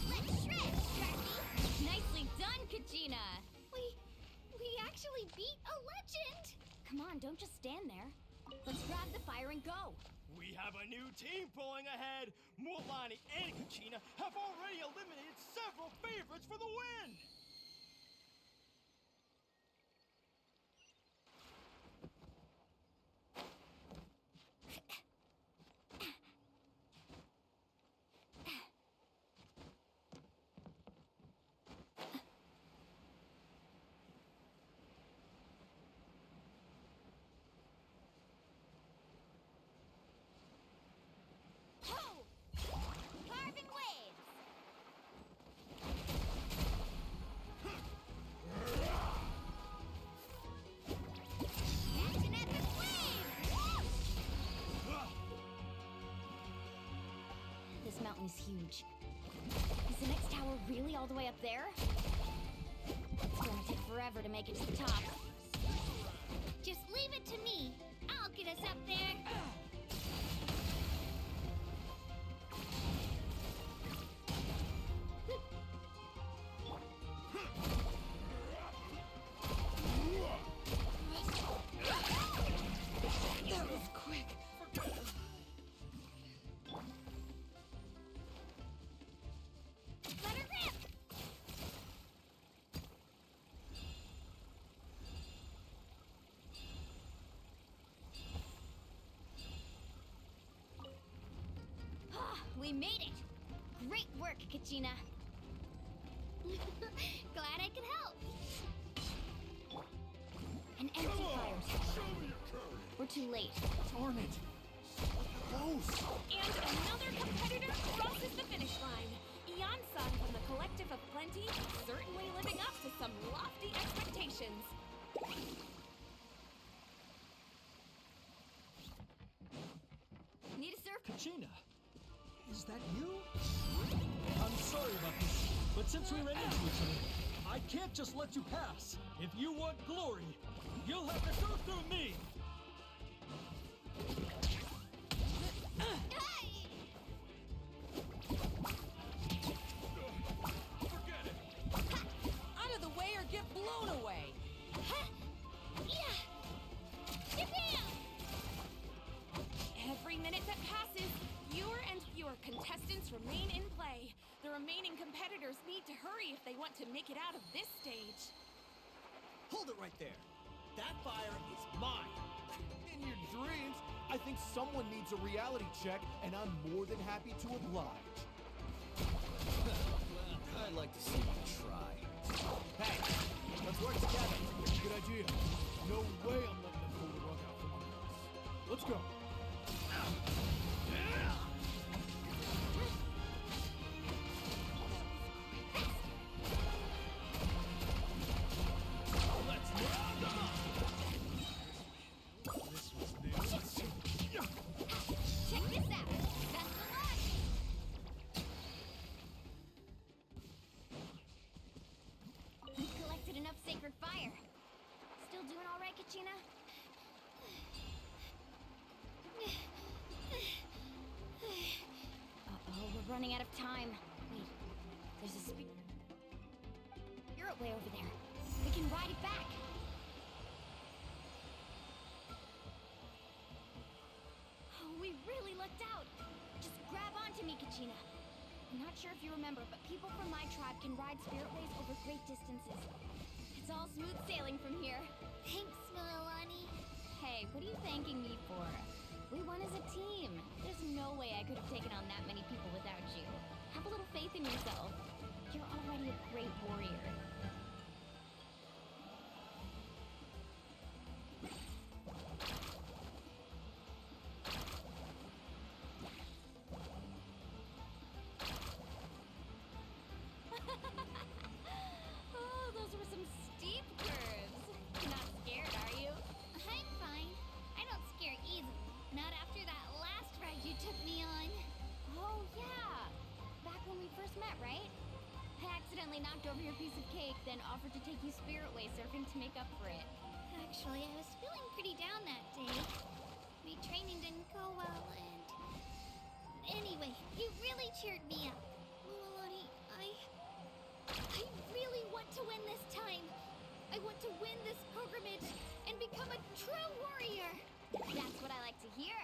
Let's shred, Sharky! Nicely done, Kachina! We actually beat a legend! Come on, don't just stand there. Let's grab the fire and go. We have a new team pulling ahead. Mualani and Kachina have already eliminated several favorites for the win. Carving waves! huge. Is the next tower really all the way up there? It's gonna take forever to make it to the top. Just leave it to me. I'll get us up there. That was quick. Let her rip! We made it! Great work, Kachina. Glad I could help. An empty fire tower. We're too late. Darn it. Close. And another competitor crosses the finish line. Eon-san from the Collective of Plenty, certainly living up to some lofty expectations. Need a surf? Kachina, is that you? I'm sorry about this, but since we ran into each other, I can't just let you pass. If you want glory, you'll have to go through me. Forget it! Out of the way or get blown away! Every minute that passes, fewer and fewer contestants remain in play. The remaining competitors need to hurry if they want to make it out of this stage. Hold it right there. That fire is mine. In your dreams, I think someone needs a reality check, and I'm more than happy to oblige. I'd like to see you try. Hey, let's work together. Good idea. No way I'm letting them pull the rug out from under us. Let's go. Check this out! Best of luck! We've collected enough sacred fire. Still doing all right, Kachina? Uh-oh, we're running out of time. Wait, there's a spirit way over there. We can ride it back. Oh, we really lucked out. Just grab onto me, Kachina. I'm not sure if you remember, but people from my tribe can ride spiritways over great distances. It's all smooth sailing from here. Thanks, Mililani. Hey, what are you thanking me for? We won as a team. There's no way I could have taken on that many people without you. Have a little faith in yourself. You're already a great warrior. Oh, those were some steep curves. You're not scared, are you? I'm fine. I don't scare easily. Not after that last ride you took me on. Oh, yeah. Back when we first met, right? I accidentally knocked over your piece of cake, then offered to take you spiritway surfing to make up for it. Actually, I was feeling pretty down that day. My training didn't go well, and... Anyway, you really cheered me up. Mililani, I really want to win this time. I want to win this pilgrimage and become a true warrior. That's what I like to hear.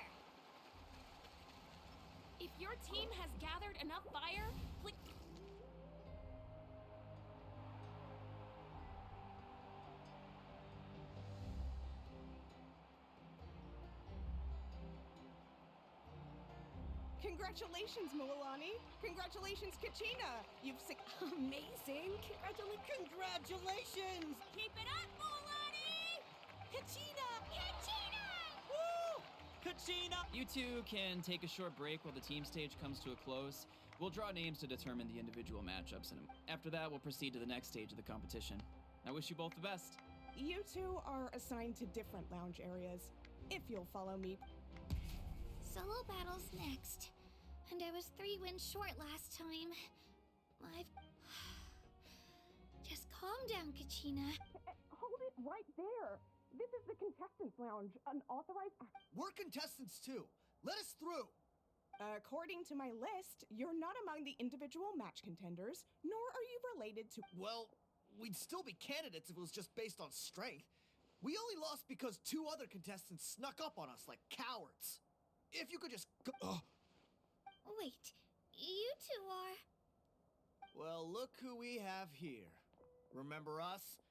If your team has gathered enough fire, please... Congratulations, Mililani. Congratulations, Kachina. You've Amazing. Congratulations! Keep it up, Mililani! Kachina! Kachina! Woo! Kachina! You two can take a short break while the team stage comes to a close. We'll draw names to determine the individual matchups, and after that, we'll proceed to the next stage of the competition. I wish you both the best. You two are assigned to different lounge areas. If you'll follow me. Solo battles next. And I was 3 wins short last time. I've... Just calm down, Kachina. Hold it right there. This is the contestants' lounge, unauthorized. We're contestants too. Let us through. According to my list, you're not among the individual match contenders, nor are you related to. Well, we'd still be candidates if it was just based on strength. We only lost because 2 other contestants snuck up on us like cowards. If you could just Wait, you two are... Well, look who we have here. Remember us?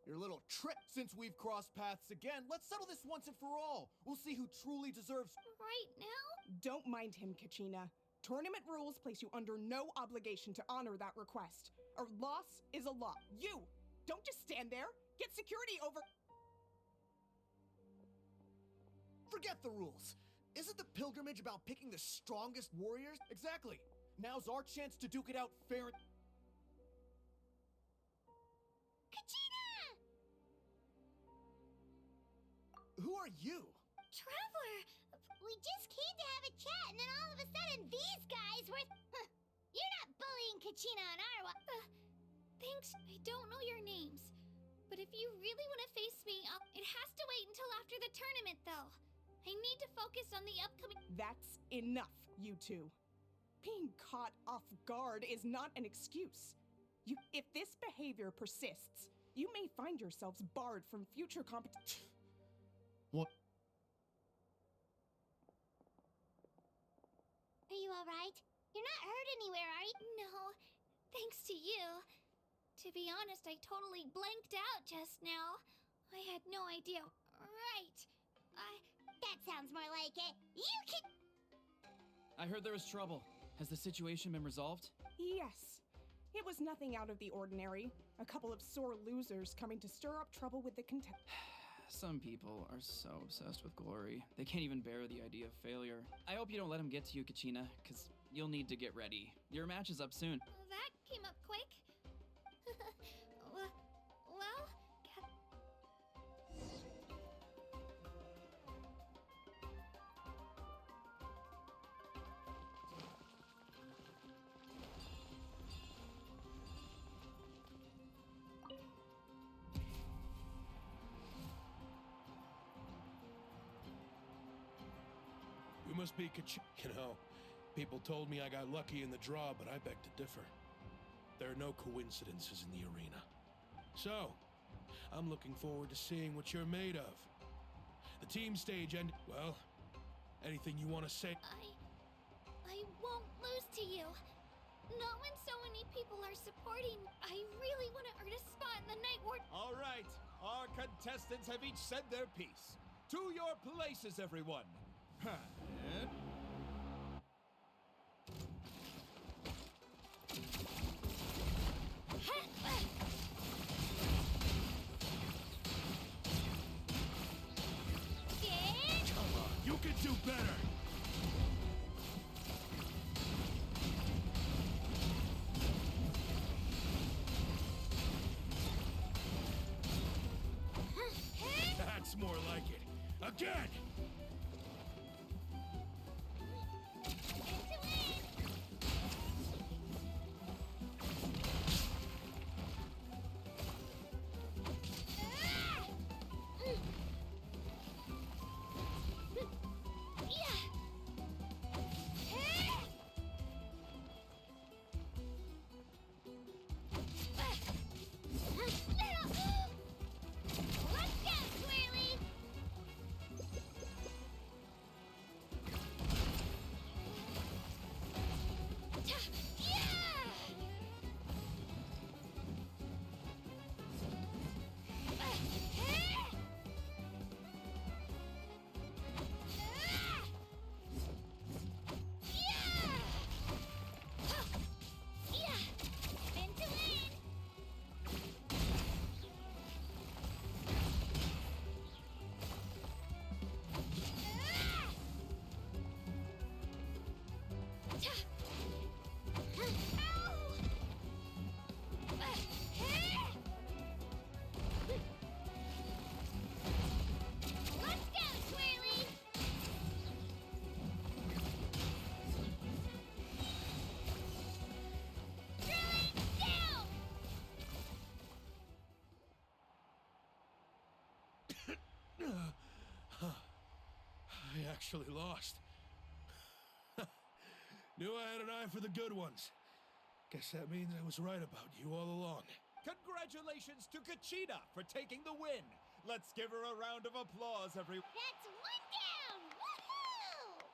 Your little trick. Since we've crossed paths again, let's settle this once and for all. We'll see who truly deserves... Right now? Don't mind him, Kachina. Tournament rules place you under no obligation to honor that request. A loss is a loss. You! Don't just stand there! Get security over... Forget the rules. Isn't the pilgrimage about picking the strongest warriors? Exactly. Now's our chance to duke it out fair and... Kachina! Who are you? Traveler! We just came to have a chat, and then all of a sudden these guys were... You're not bullying Kachina on our Thanks. I don't know your names. But if you really want to face me, it has to wait until after the tournament, though. I need to focus on the upcoming... That's enough, you two. Being caught off guard is not an excuse. If this behavior persists, you may find yourselves barred from future competition. What? Are you alright? You're not hurt anywhere, are you? No, thanks to you. To be honest, I totally blanked out just now. I had no idea. Right. That sounds more like it. You can... I heard there was trouble. Has the situation been resolved? Yes. It was nothing out of the ordinary. A couple of sore losers coming to stir up trouble with the contest. Some people are so obsessed with glory, they can't even bear the idea of failure. I hope you don't let them get to you, Kachina, because you'll need to get ready. Your match is up soon. That came up quick. well... You must be You know, people told me I got lucky in the draw, but I beg to differ. There are no coincidences in the arena. So, I'm looking forward to seeing what you're made of. The team stage and, well, anything you want to say? I won't lose to you. Not when so many people are supporting. I really want to earn a spot in the Night Ward. All right, our contestants have each said their piece. To your places, everyone. And... Come on, you can do better! That's more like it. Again! I actually lost. Knew I had an eye for the good ones. Guess that means I was right about you all along. Congratulations to Kachina for taking the win. Let's give her a round of applause, everyone. That's one down! Woohoo!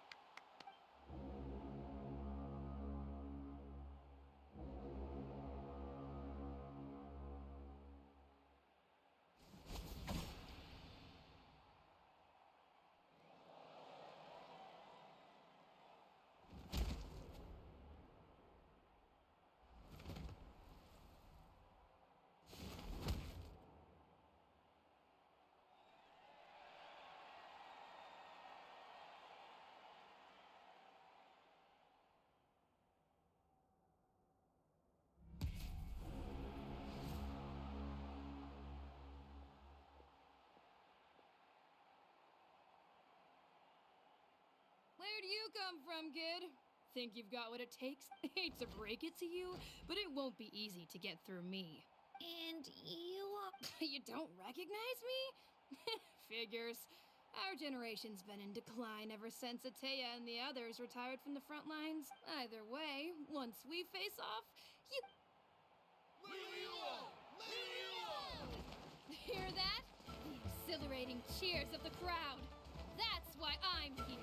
Where do you come from, kid? Think you've got what it takes? Hate to break it to you, but it won't be easy to get through me. And you... You don't recognize me? Figures. Our generation's been in decline ever since Atea and the others retired from the front lines. Either way, once we face off, you... Hear that? The exhilarating cheers of the crowd. That's why I'm here.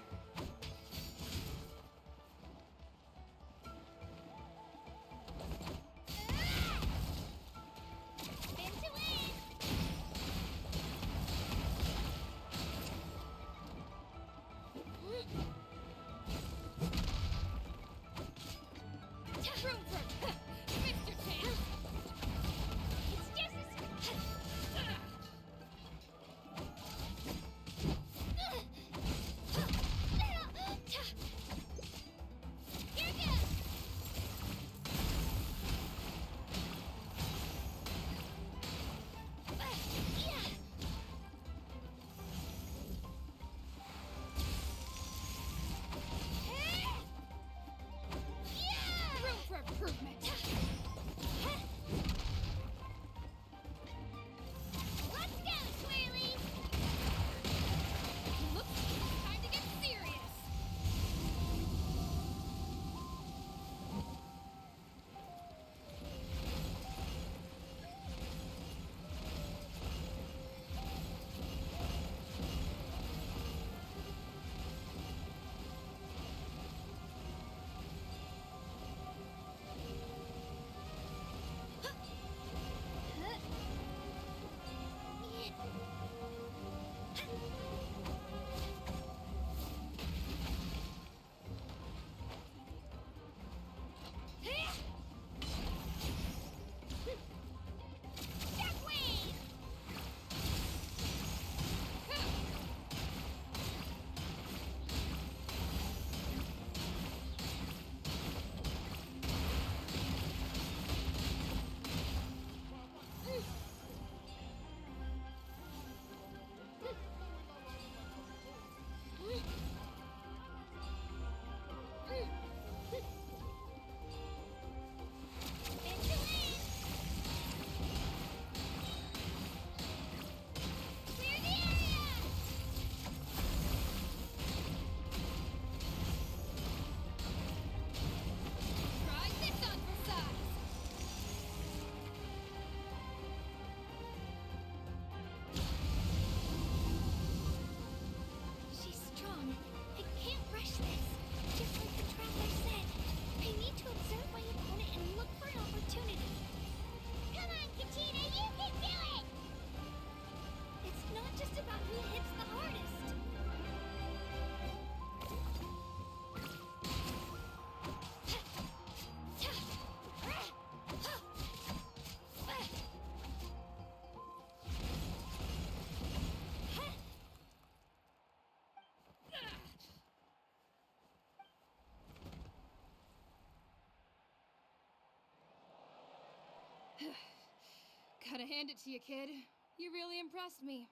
Gotta hand it to you, kid. You really impressed me.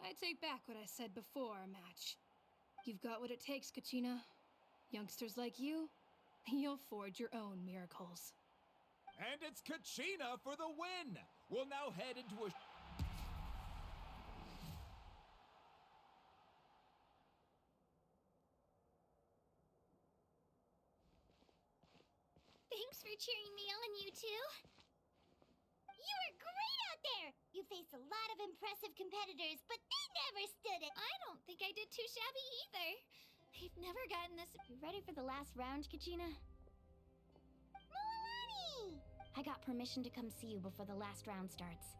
I take back what I said before our match. You've got what it takes, Kachina. Youngsters like you, you'll forge your own miracles. And it's Kachina for the win! We'll now head into a... Thanks for cheering me on, you two. You were great out there! You faced a lot of impressive competitors, but they never stood it! I don't think I did too shabby either. I've never gotten this. You ready for the last round, Kachina? Moalani! I got permission to come see you before the last round starts.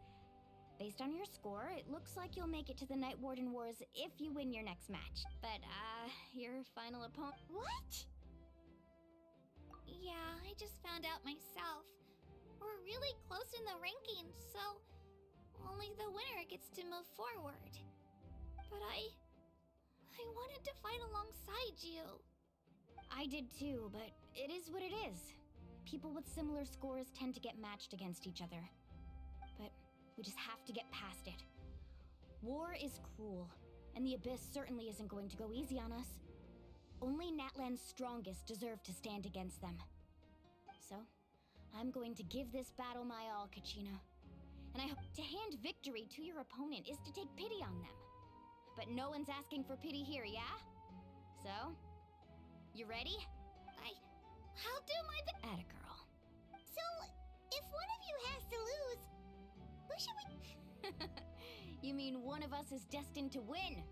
Based on your score, it looks like you'll make it to the Night Warden Wars if you win your next match. But, your final opponent— What? Yeah, I just found out myself. We're really close in the rankings, so only the winner gets to move forward. But I wanted to fight alongside you. I did too, but it is what it is. People with similar scores tend to get matched against each other. But we just have to get past it. War is cruel, and the Abyss certainly isn't going to go easy on us. Only Natlan's strongest deserve to stand against them. So, I'm going to give this battle my all, Kachina. And I hope to hand victory to your opponent is to take pity on them. But no one's asking for pity here, yeah? So, you ready? I'll do my best. Atta girl. So, if one of you has to lose, who should we— You mean one of us is destined to win?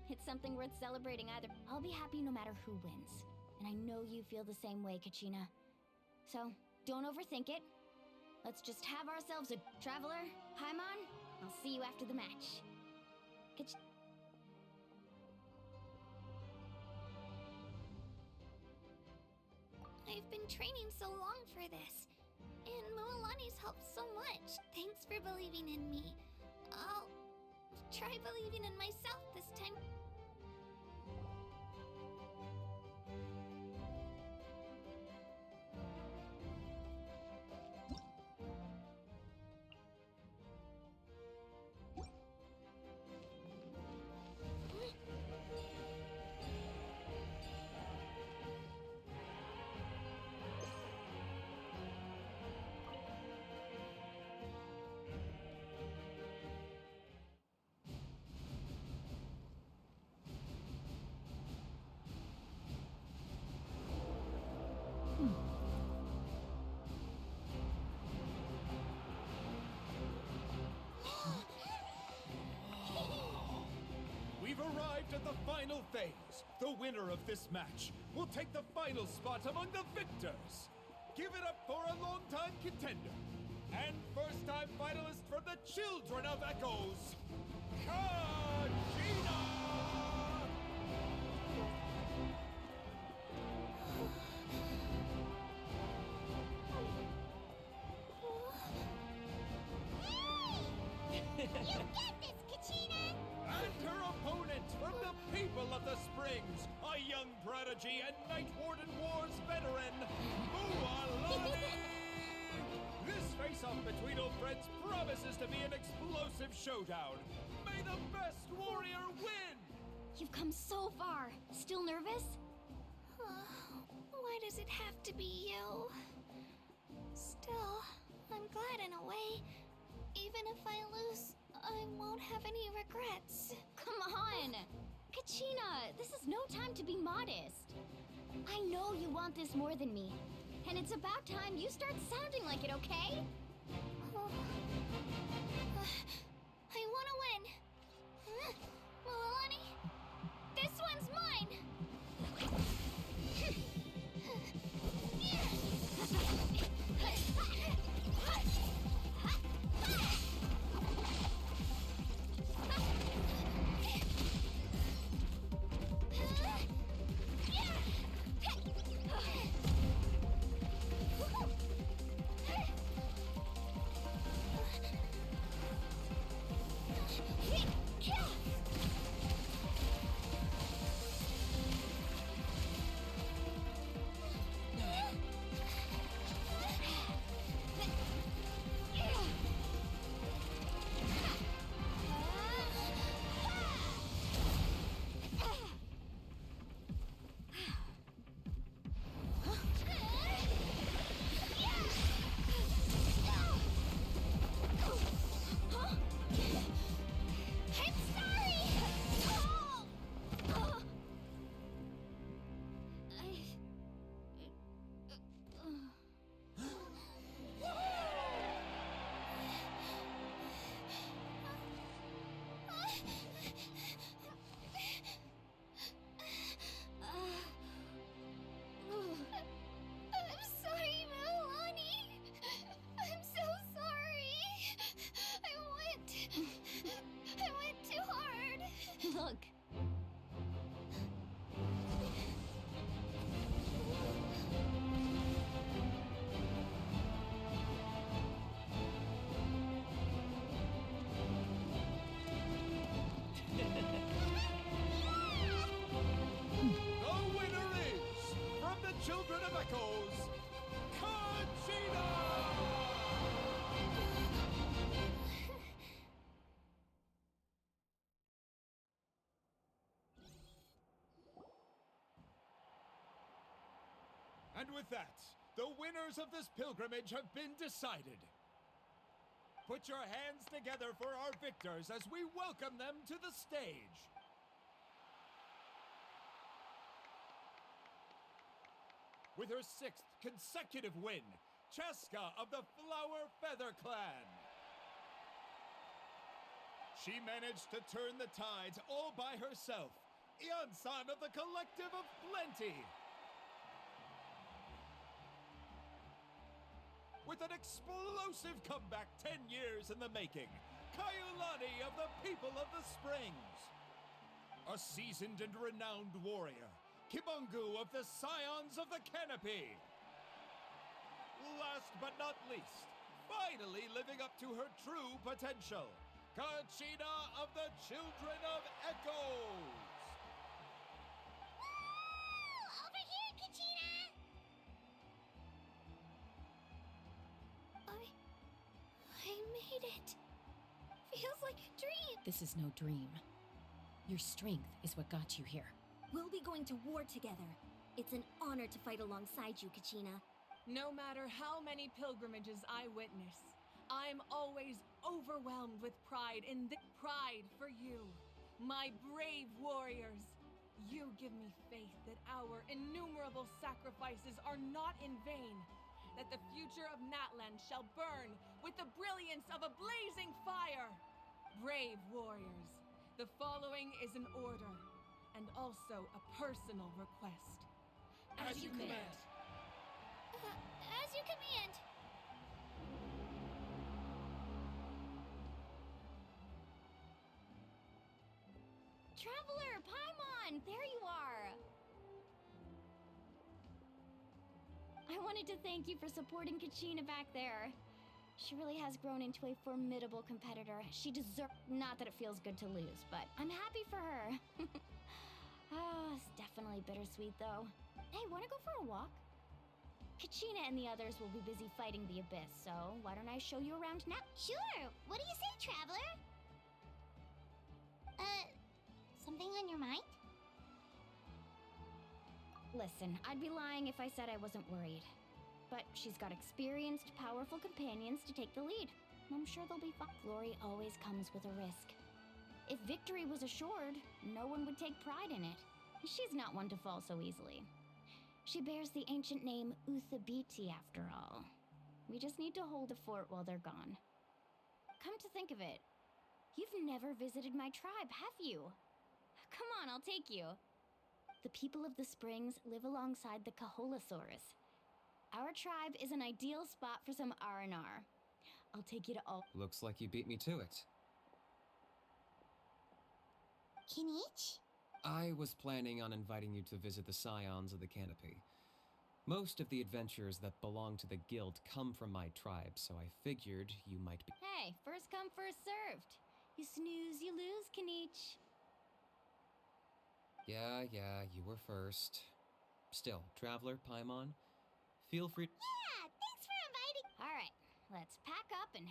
It's something worth celebrating either. I'll be happy no matter who wins. And I know you feel the same way, Kachina. So, don't overthink it. Let's just have ourselves a— Traveler, Paimon, I'll see you after the match. I've been training so long for this, and Moalani's helped so much. Thanks for believing in me. I'll try believing in myself this time. We've arrived at the final phase. The winner of this match will take the final spot among the victors. Give it up for a long-time contender and first-time finalist for the Children of Echoes, Kachina! You get this, Kachina! And her opponent from the people of the Springs, a young prodigy and Night Warden Wars veteran, Moalani! This face-off between old friends promises to be an explosive showdown. May the best warrior win! You've come so far. Still nervous? Why does it have to be you? Still, I'm glad in a way. Even if I lose, I won't have any regrets. Come on! Kachina, this is no time to be modest. I know you want this more than me. And it's about time you start sounding like it, okay? I want to win. Moalani, this one's mine. And with that, the winners of this pilgrimage have been decided. Put your hands together for our victors as we welcome them to the stage. With her 6th consecutive win, Cheska of the Flower Feather Clan. She managed to turn the tides all by herself. Iansan of the Collective of Plenty. With an explosive comeback 10 years in the making, Kaiulani of the People of the Springs. A seasoned and renowned warrior, Kibangu of the Scions of the Canopy. Last but not least, finally living up to her true potential, Kachina of the Children of Echoes. Woo! Over here, Kachina! I made it. Feels like a dream. This is no dream. Your strength is what got you here. We'll be going to war together. It's an honor to fight alongside you, Kachina. No matter how many pilgrimages I witness, I'm always overwhelmed with pride in the pride for you, my brave warriors. You give me faith that our innumerable sacrifices are not in vain, that the future of Natlan shall burn with the brilliance of a blazing fire. Brave warriors, the following is an order, and also a personal request. As you command. As you command. Traveler, Paimon, there you are! I wanted to thank you for supporting Kachina back there. She really has grown into a formidable competitor. She deserves... Not that it feels good to lose, but I'm happy for her. Oh, it's definitely bittersweet, though. Hey, wanna go for a walk? Kachina and the others will be busy fighting the Abyss, so why don't I show you around now? Sure! What do you say, Traveler? Something on your mind? Listen, I'd be lying if I said I wasn't worried. But she's got experienced, powerful companions to take the lead. I'm sure they'll be fine. Glory always comes with a risk. If victory was assured, no one would take pride in it. She's not one to fall so easily. She bears the ancient name Uthabiti, after all. We just need to hold the fort while they're gone. Come to think of it, you've never visited my tribe, have you? Come on, I'll take you. The people of the Springs live alongside the Kaholasaurus. Our tribe is an ideal spot for some R&R. I'll take you to all... Looks like you beat me to it. Kinich? I was planning on inviting you to visit the Scions of the Canopy. Most of the adventurers that belong to the guild come from my tribe, so I figured you might be... Hey, first come, first served. You snooze, you lose, Kinich. Yeah, you were first. Still, Traveler, Paimon, feel free... Yeah, thanks for inviting... All right, let's pack up and...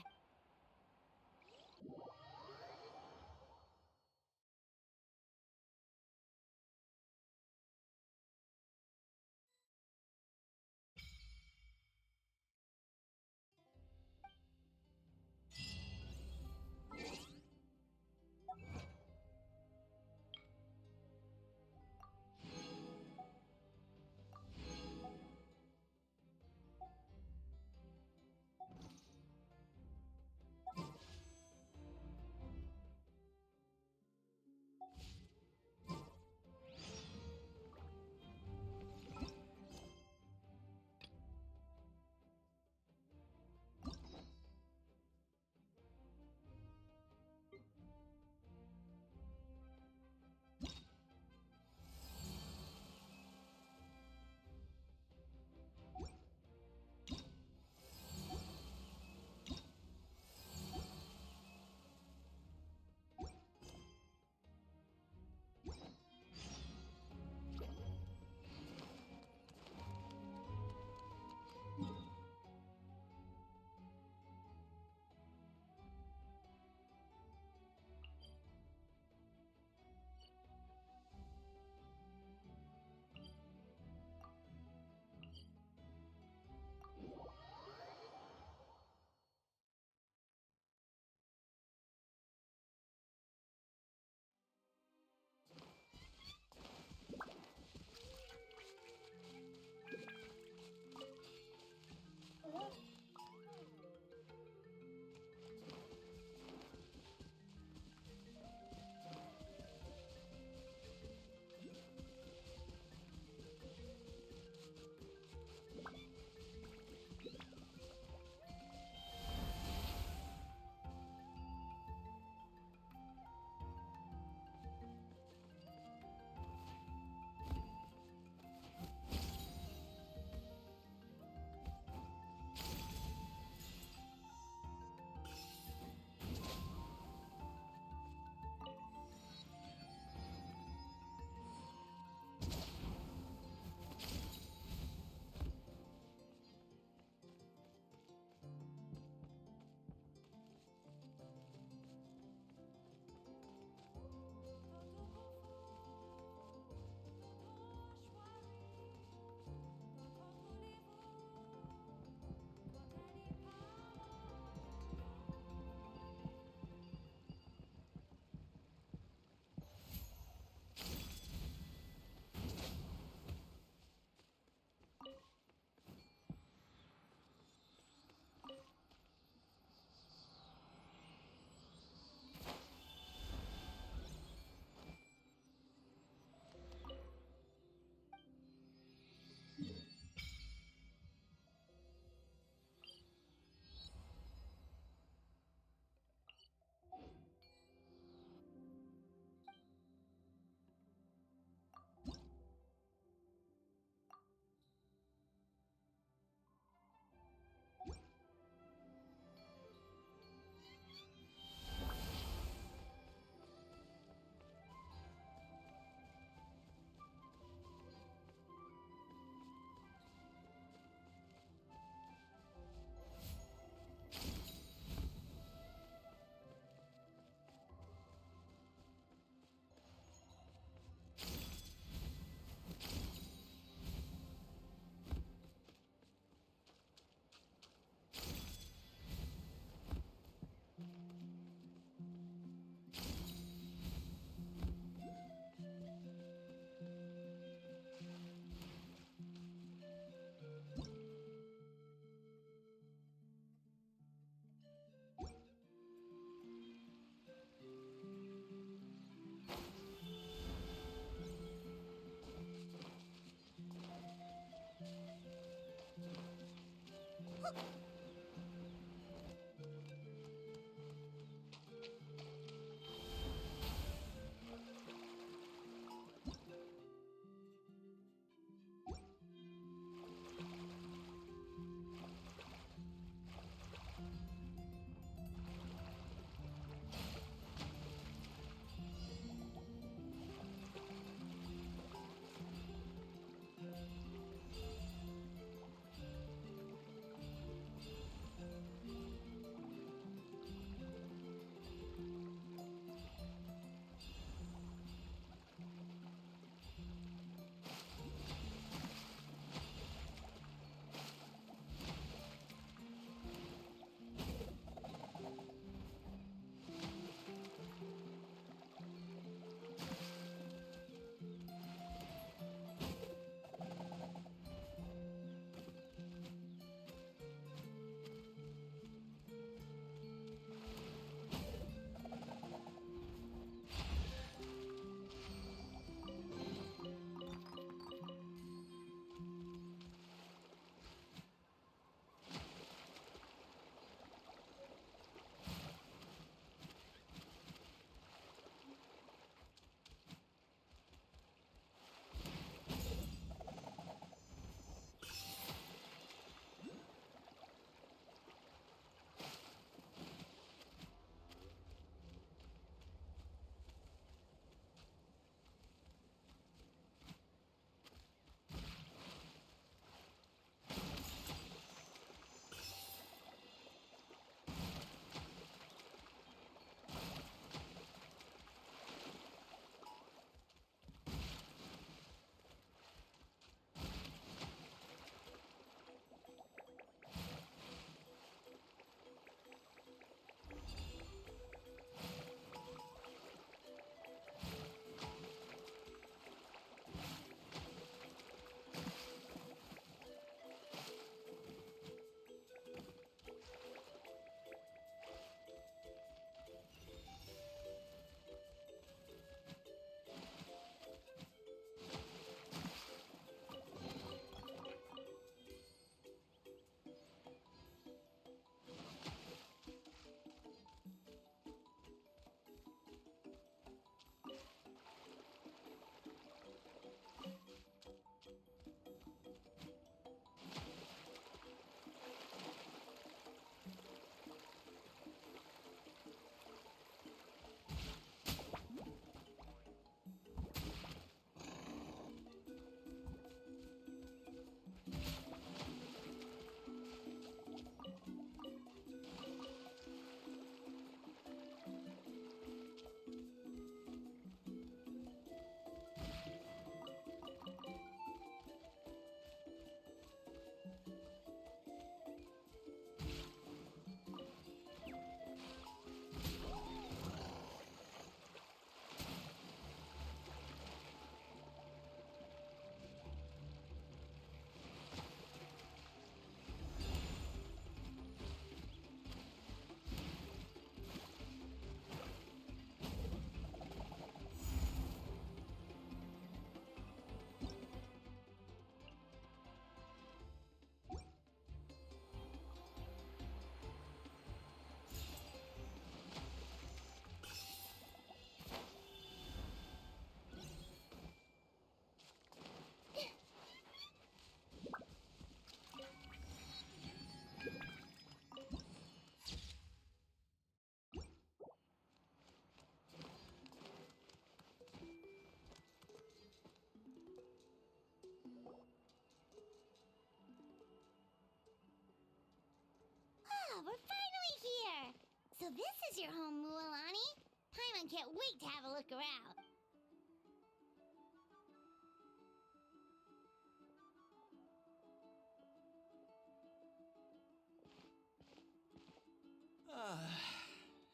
We're finally here! So this is your home, Mualani? Paimon can't wait to have a look around.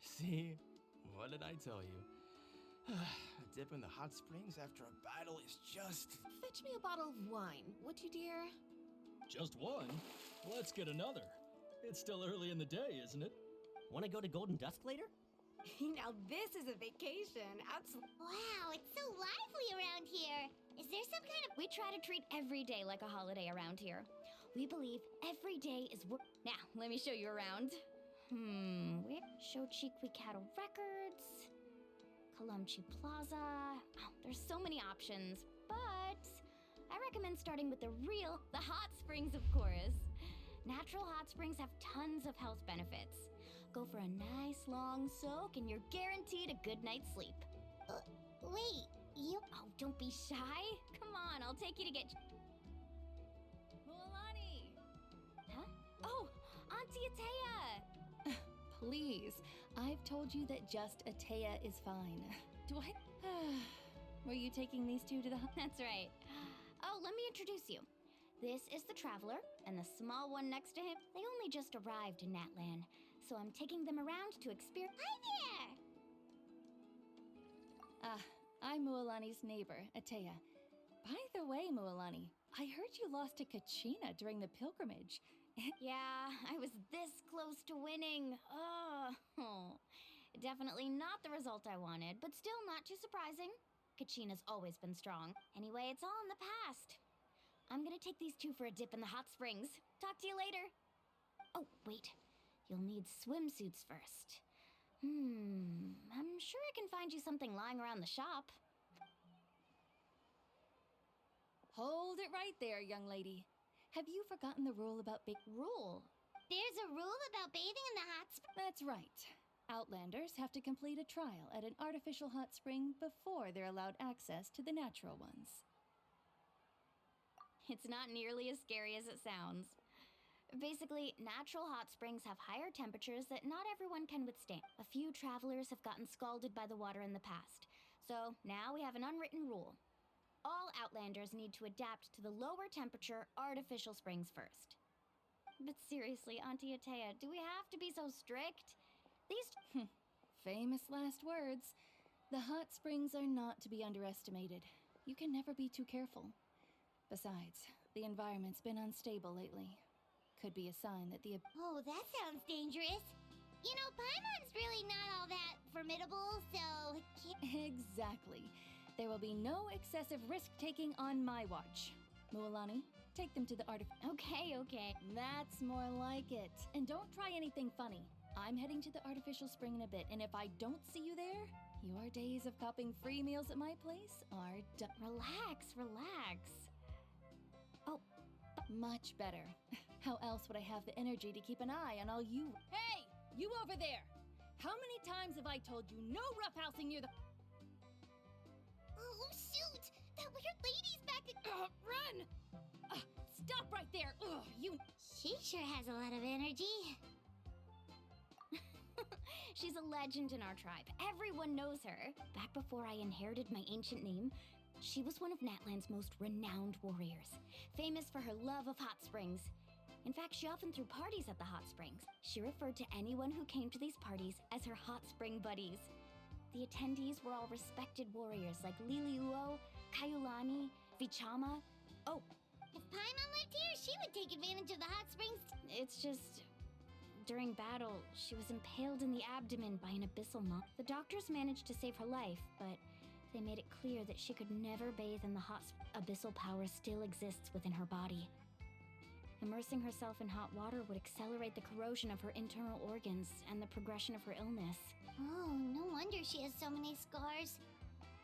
See? What did I tell you? A dip in the hot springs after a battle is just... Fetch me a bottle of wine, would you, dear? Just one? Let's get another. It's still early in the day, isn't it? Want to go to Golden Dusk later? Now this is a vacation. Absolutely. Wow, it's so lively around here. Is there some kind of... We try to treat every day like a holiday around here. We believe every day is worth. Now, let me show you around. Where? Shochikwi Cattle Records, Kalumchi Plaza. Oh, there's so many options, but I recommend starting with the hot springs, of course. Natural hot springs have tons of health benefits. Go for a nice long soak and you're guaranteed a good night's sleep. Wait, you... Oh, don't be shy. Come on, I'll take you to get... Mualani! Huh? Oh, Auntie Atea! Please, I've told you that just Atea is fine. Do I... Were you taking these two to the... That's right. Oh, let me introduce you. This is the Traveler, and the small one next to him. They only just arrived in Natlan, so I'm taking them around to experience... Hi there! I'm Mualani's neighbor, Atea. By the way, Mualani, I heard you lost to Kachina during the pilgrimage. Yeah, I was this close to winning. Oh, definitely not the result I wanted, but still not too surprising. Kachina's always been strong. Anyway, it's all in the past. I'm gonna take these two for a dip in the hot springs. Talk to you later. Oh, wait. You'll need swimsuits first. I'm sure I can find you something lying around the shop. Hold it right there, young lady. Have you forgotten the rule about Rule? There's a rule about bathing in the hot springs? That's right. Outlanders have to complete a trial at an artificial hot spring before they're allowed access to the natural ones. It's not nearly as scary as it sounds. Basically, natural hot springs have higher temperatures that not everyone can withstand. A few travelers have gotten scalded by the water in the past, so now we have an unwritten rule. All Outlanders need to adapt to the lower temperature artificial springs first. But seriously, Auntie Atea, do we have to be so strict? These... Famous last words. The hot springs are not to be underestimated. You can never be too careful. Besides, the environment's been unstable lately. Could be a sign that the... Oh, that sounds dangerous. You know, Paimon's really not all that formidable, so... Exactly. There will be no excessive risk-taking on my watch. Mualani, take them to the Okay. That's more like it. And don't try anything funny. I'm heading to the artificial spring in a bit, and if I don't see you there, your days of copping free meals at my place are done. Relax. Oh, much better. How else would I have the energy to keep an eye on all you... Hey! You over there! How many times have I told you no roughhousing near the... Oh, shoot! That weird lady's back at... Run! Stop right there! You... She sure has a lot of energy. She's a legend in our tribe. Everyone knows her. Back before I inherited my ancient name, she was one of Natlan's most renowned warriors, famous for her love of hot springs. In fact, she often threw parties at the hot springs. She referred to anyone who came to these parties as her hot spring buddies. The attendees were all respected warriors like Liliuo, Kaiulani, Vichama. Oh, if Paimon lived here, she would take advantage of the hot springs. It's just... During battle, she was impaled in the abdomen by an abyssal monster. The doctors managed to save her life, but they made it clear that she could never bathe in the hot abyssal power still exists within her body. Immersing herself in hot water would accelerate the corrosion of her internal organs and the progression of her illness. Oh, no wonder she has so many scars.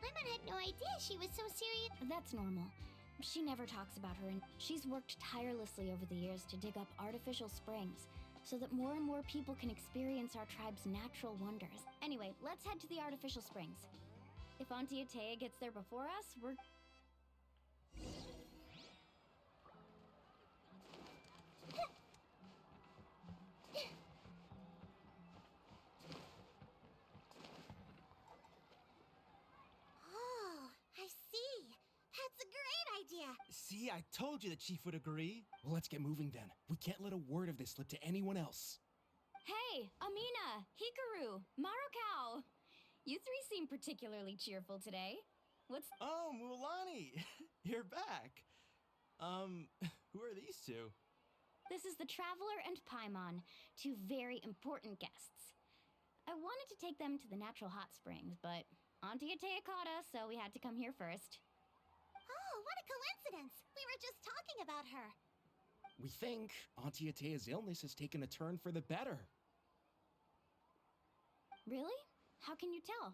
Paimon had no idea she was so serious. That's normal. She never talks about her, and she's worked tirelessly over the years to dig up artificial springs so that more and more people can experience our tribe's natural wonders. Anyway, let's head to the artificial springs. If Auntie Atea gets there before us, we're... Oh, I see. That's a great idea. See, I told you the chief would agree. Well, let's get moving then. We can't let a word of this slip to anyone else. Hey, Amina, Hikaru, Marukau! You three seem particularly cheerful today. What's... Oh, Mualani! You're back. Who are these two? This is the Traveler and Paimon, two very important guests. I wanted to take them to the natural hot springs, but Auntie Atea caught us, so we had to come here first. Oh, what a coincidence! We were just talking about her. We think Auntie Atea's illness has taken a turn for the better. Really? How can you tell?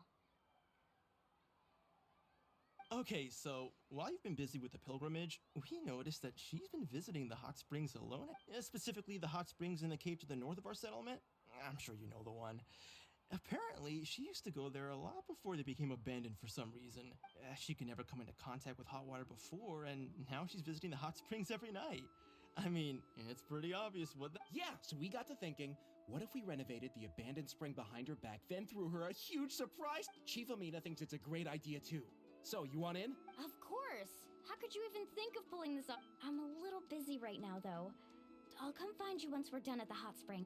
Okay, so while you've been busy with the pilgrimage, we noticed that she's been visiting the hot springs alone, specifically the hot springs in the cave to the north of our settlement. I'm sure you know the one. Apparently, she used to go there a lot before they became abandoned for some reason. She could never come into contact with hot water before, and now she's visiting the hot springs every night. I mean, it's pretty obvious what the— Yeah, so we got to thinking, what if we renovated the abandoned spring behind her back, then threw her a huge surprise? Chief Amina thinks it's a great idea too. So, you want in? Of course! How could you even think of pulling this up? I'm a little busy right now, though. I'll come find you once we're done at the hot spring.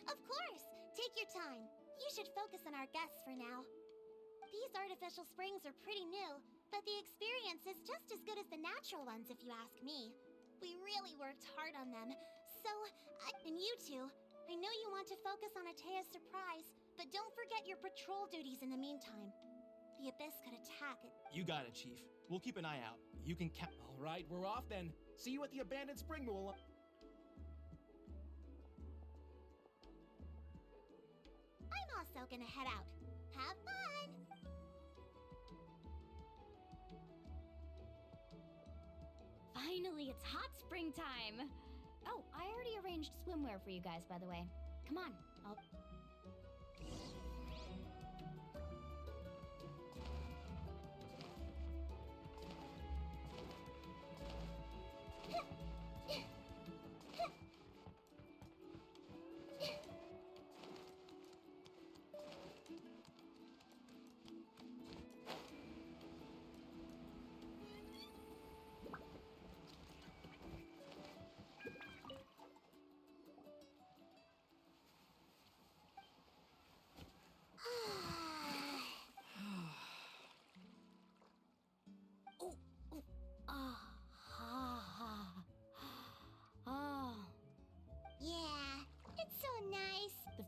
Of course! Take your time. You should focus on our guests for now. These artificial springs are pretty new, but the experience is just as good as the natural ones if you ask me. We really worked hard on them. So, and you two, I know you want to focus on Atea's surprise, but don't forget your patrol duties in the meantime. The Abyss could attack it. You got it, Chief. We'll keep an eye out. You can All right, we're off then. See you at the abandoned spring, Mulan. I'm also gonna head out. Have fun! Finally, it's hot spring time! Oh, I already arranged swimwear for you guys, by the way. Come on, I'll...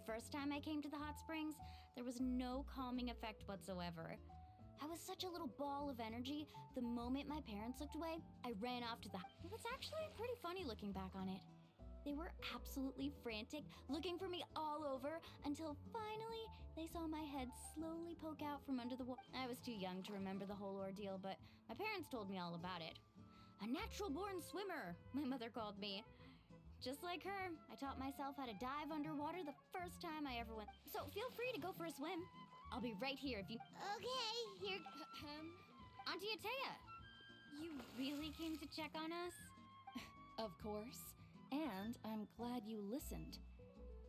First time I came to the hot springs, there was no calming effect whatsoever. I was such a little ball of energy, the moment my parents looked away, I ran off to the... It was actually pretty funny looking back on it. They were absolutely frantic, looking for me all over, until finally they saw my head slowly poke out from under the wall. I was too young to remember the whole ordeal, but my parents told me all about it. A natural-born swimmer, my mother called me. Just like her, I taught myself how to dive underwater the first time I ever went. So feel free to go for a swim. I'll be right here if you... Okay, here... Auntie Atea, you really came to check on us? Of course. And I'm glad you listened.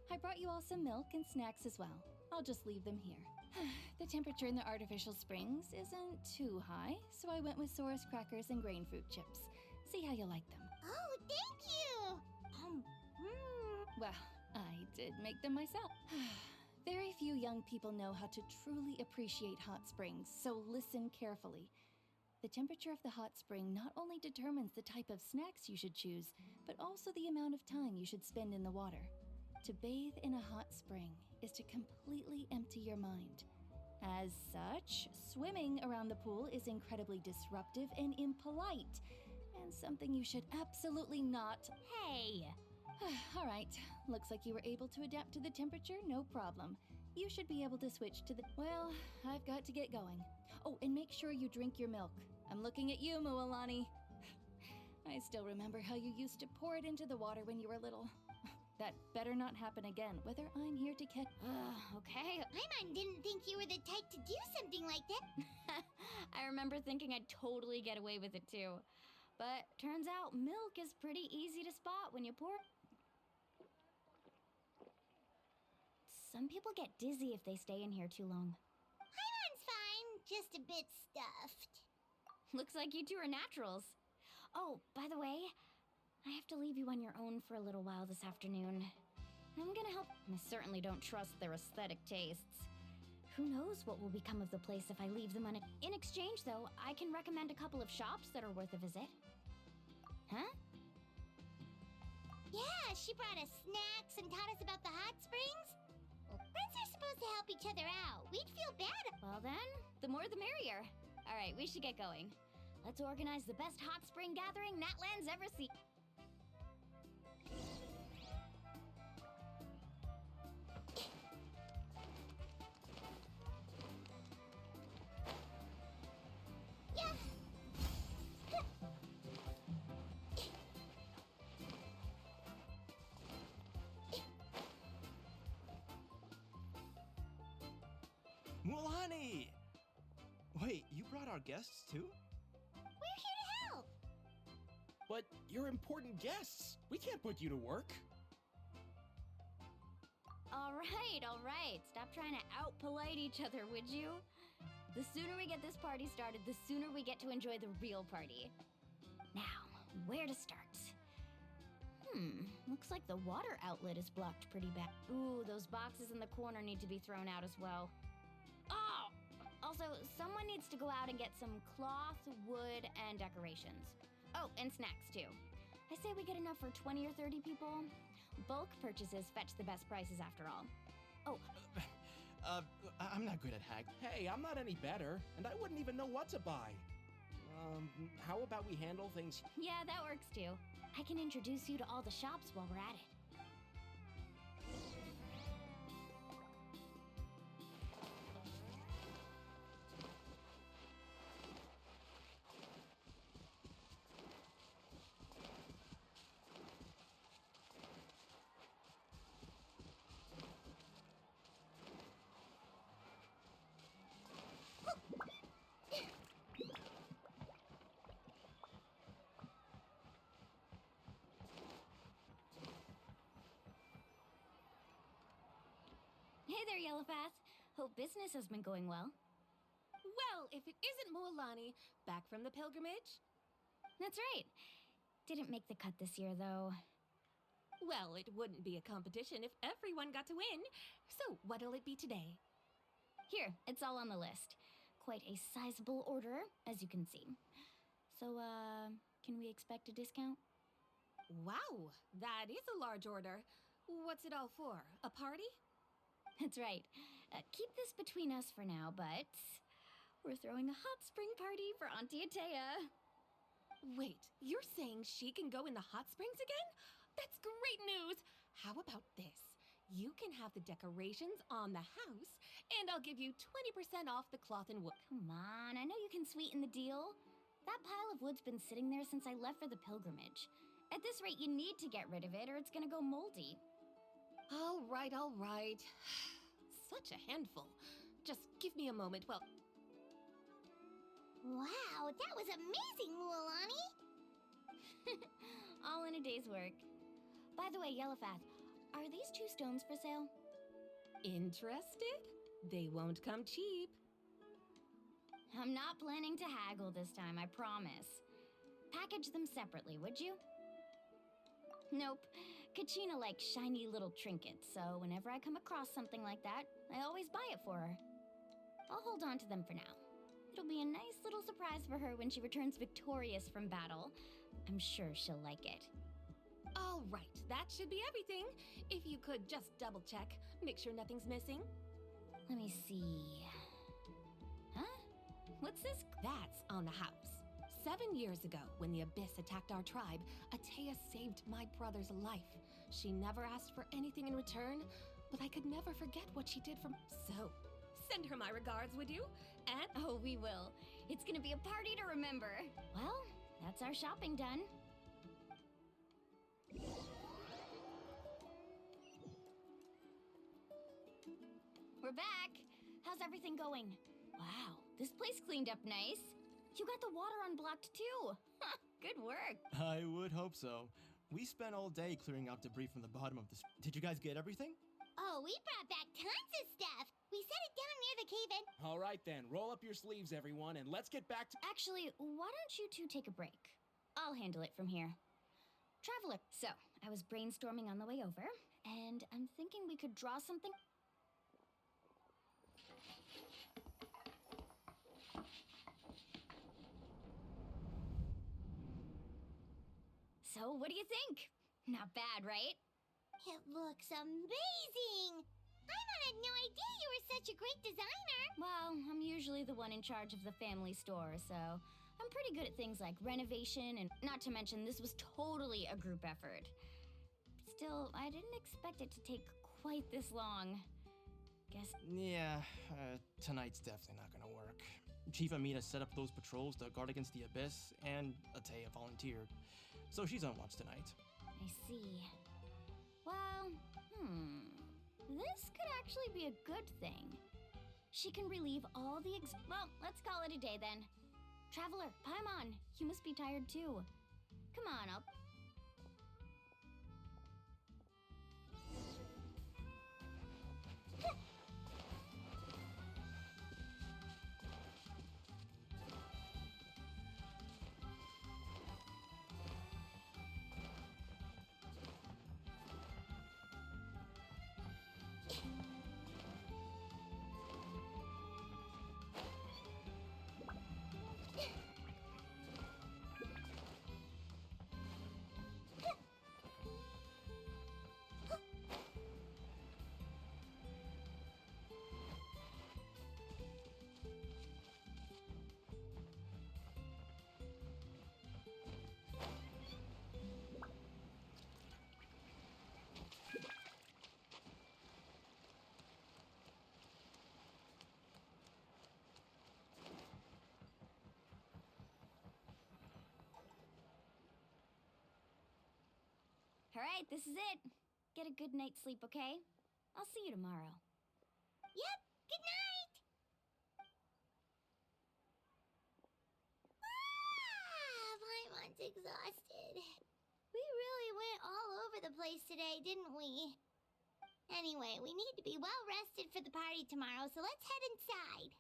I brought you all some milk and snacks as well. I'll just leave them here. The temperature in the artificial springs isn't too high, so I went with Saurus crackers and grain fruit chips. See how you like them. Oh, thank you! Well, I did make them myself. Very few young people know how to truly appreciate hot springs, so listen carefully. The temperature of the hot spring not only determines the type of snacks you should choose, but also the amount of time you should spend in the water. To bathe in a hot spring is to completely empty your mind. As such, swimming around the pool is incredibly disruptive and impolite, and something you should absolutely not... Hey! All right, looks like you were able to adapt to the temperature, no problem. You should be able to switch to the... Well, I've got to get going. Oh, and make sure you drink your milk. I'm looking at you, Mualani. I still remember how you used to pour it into the water when you were little. That better not happen again, whether I'm here to catch... Okay. Paimon didn't think you were the type to do something like that. I remember thinking I'd totally get away with it too. But turns out milk is pretty easy to spot when you pour... Some people get dizzy if they stay in here too long. Paimon's fine, just a bit stuffed. Looks like you two are naturals. Oh, by the way, I have to leave you on your own for a little while this afternoon. I'm gonna help. I certainly don't trust their aesthetic tastes. Who knows what will become of the place if I leave them on it. In exchange, though, I can recommend a couple of shops that are worth a visit. Huh? Yeah, she brought us snacks and taught us about the hot springs. Friends are supposed to help each other out. We'd feel bad. Well then, the more the merrier. All right, we should get going. Let's organize the best hot spring gathering Natlan's ever seen. about our guests too? We're here to help. But you're important guests. We can't put you to work. All right. Stop trying to out-polite each other, would you? The sooner we get this party started, the sooner we get to enjoy the real party. Now, where to start? Looks like the water outlet is blocked pretty bad. Ooh, those boxes in the corner need to be thrown out as well. Oh! Also, someone needs to go out and get some cloth, wood, and decorations. Oh, and snacks too. I say we get enough for 20 or 30 people. Bulk purchases fetch the best prices after all. Oh, I'm not good at hag. Hey, I'm not any better, and I wouldn't even know what to buy. How about we handle things? yeah, that works too. I can introduce you to all the shops while we're at it. Hey there, Yellowfast. Hope business has been going well. Well, if it isn't Mualani, back from the pilgrimage? That's right. Didn't make the cut this year, though. Well, it wouldn't be a competition if everyone got to win. So, what'll it be today? Here, it's all on the list. Quite a sizable order, as you can see. So, can we expect a discount? Wow, that is a large order. What's it all for? A party? That's right. Keep this between us for now, but we're throwing a hot spring party for Auntie Atea. Wait, you're saying she can go in the hot springs again? That's great news! How about this? You can have the decorations on the house, and I'll give you 20% off the cloth and wood. Come on, I know you can sweeten the deal. That pile of wood's been sitting there since I left for the pilgrimage. At this rate, you need to get rid of it or it's gonna go moldy. All right. Such a handful. Just give me a moment. Well, Wow, that was amazing, Mualani. All in a day's work. By the way, Yellowfast, are these 2 stones for sale? interested? They won't come cheap. I'm not planning to haggle this time, I promise. Package them separately, would you? Nope. Kachina likes shiny little trinkets, so whenever I come across something like that, I always buy it for her. I'll hold on to them for now. It'll be a nice little surprise for her when she returns victorious from battle. I'm sure she'll like it. All right, that should be everything. If you could just double check, make sure nothing's missing. Let me see. Huh? What's this? That's on the house. 7 years ago, when the Abyss attacked our tribe, Atea saved my brother's life. She never asked for anything in return, but I could never forget what she did for me. So, send her my regards, would you? And oh, we will. It's gonna be a party to remember. Well, that's our shopping done. We're back. How's everything going? Wow, this place cleaned up nice. You got the water unblocked too. Good work. I would hope so. We spent all day clearing out debris from the bottom of this. Did you guys get everything? Oh, we brought back tons of stuff. We set it down near the cave-in. All right then, roll up your sleeves, everyone, and let's get back to— Actually, why don't you two take a break? I'll handle it from here. Traveler, so I was brainstorming on the way over, and I'm thinking we could draw something. So, what do you think? Not bad, right? It looks amazing. Paimon had no idea you were such a great designer. Well, I'm usually the one in charge of the family store, so I'm pretty good at things like renovation, and not to mention this was totally a group effort. Still, I didn't expect it to take quite this long. Guess. Yeah, tonight's definitely not gonna work. Chief Amina set up those patrols to guard against the Abyss, and Atea volunteered. So she's on watch tonight. I see. Well, this could actually be a good thing. She can relieve all the well, let's call it a day then. Traveler, Paimon, you must be tired too. Come on up. Alright, this is it. Get a good night's sleep, okay? I'll see you tomorrow. Yep, good night! Paimon's exhausted. We really went all over the place today, didn't we? Anyway, we need to be well rested for the party tomorrow, so let's head inside.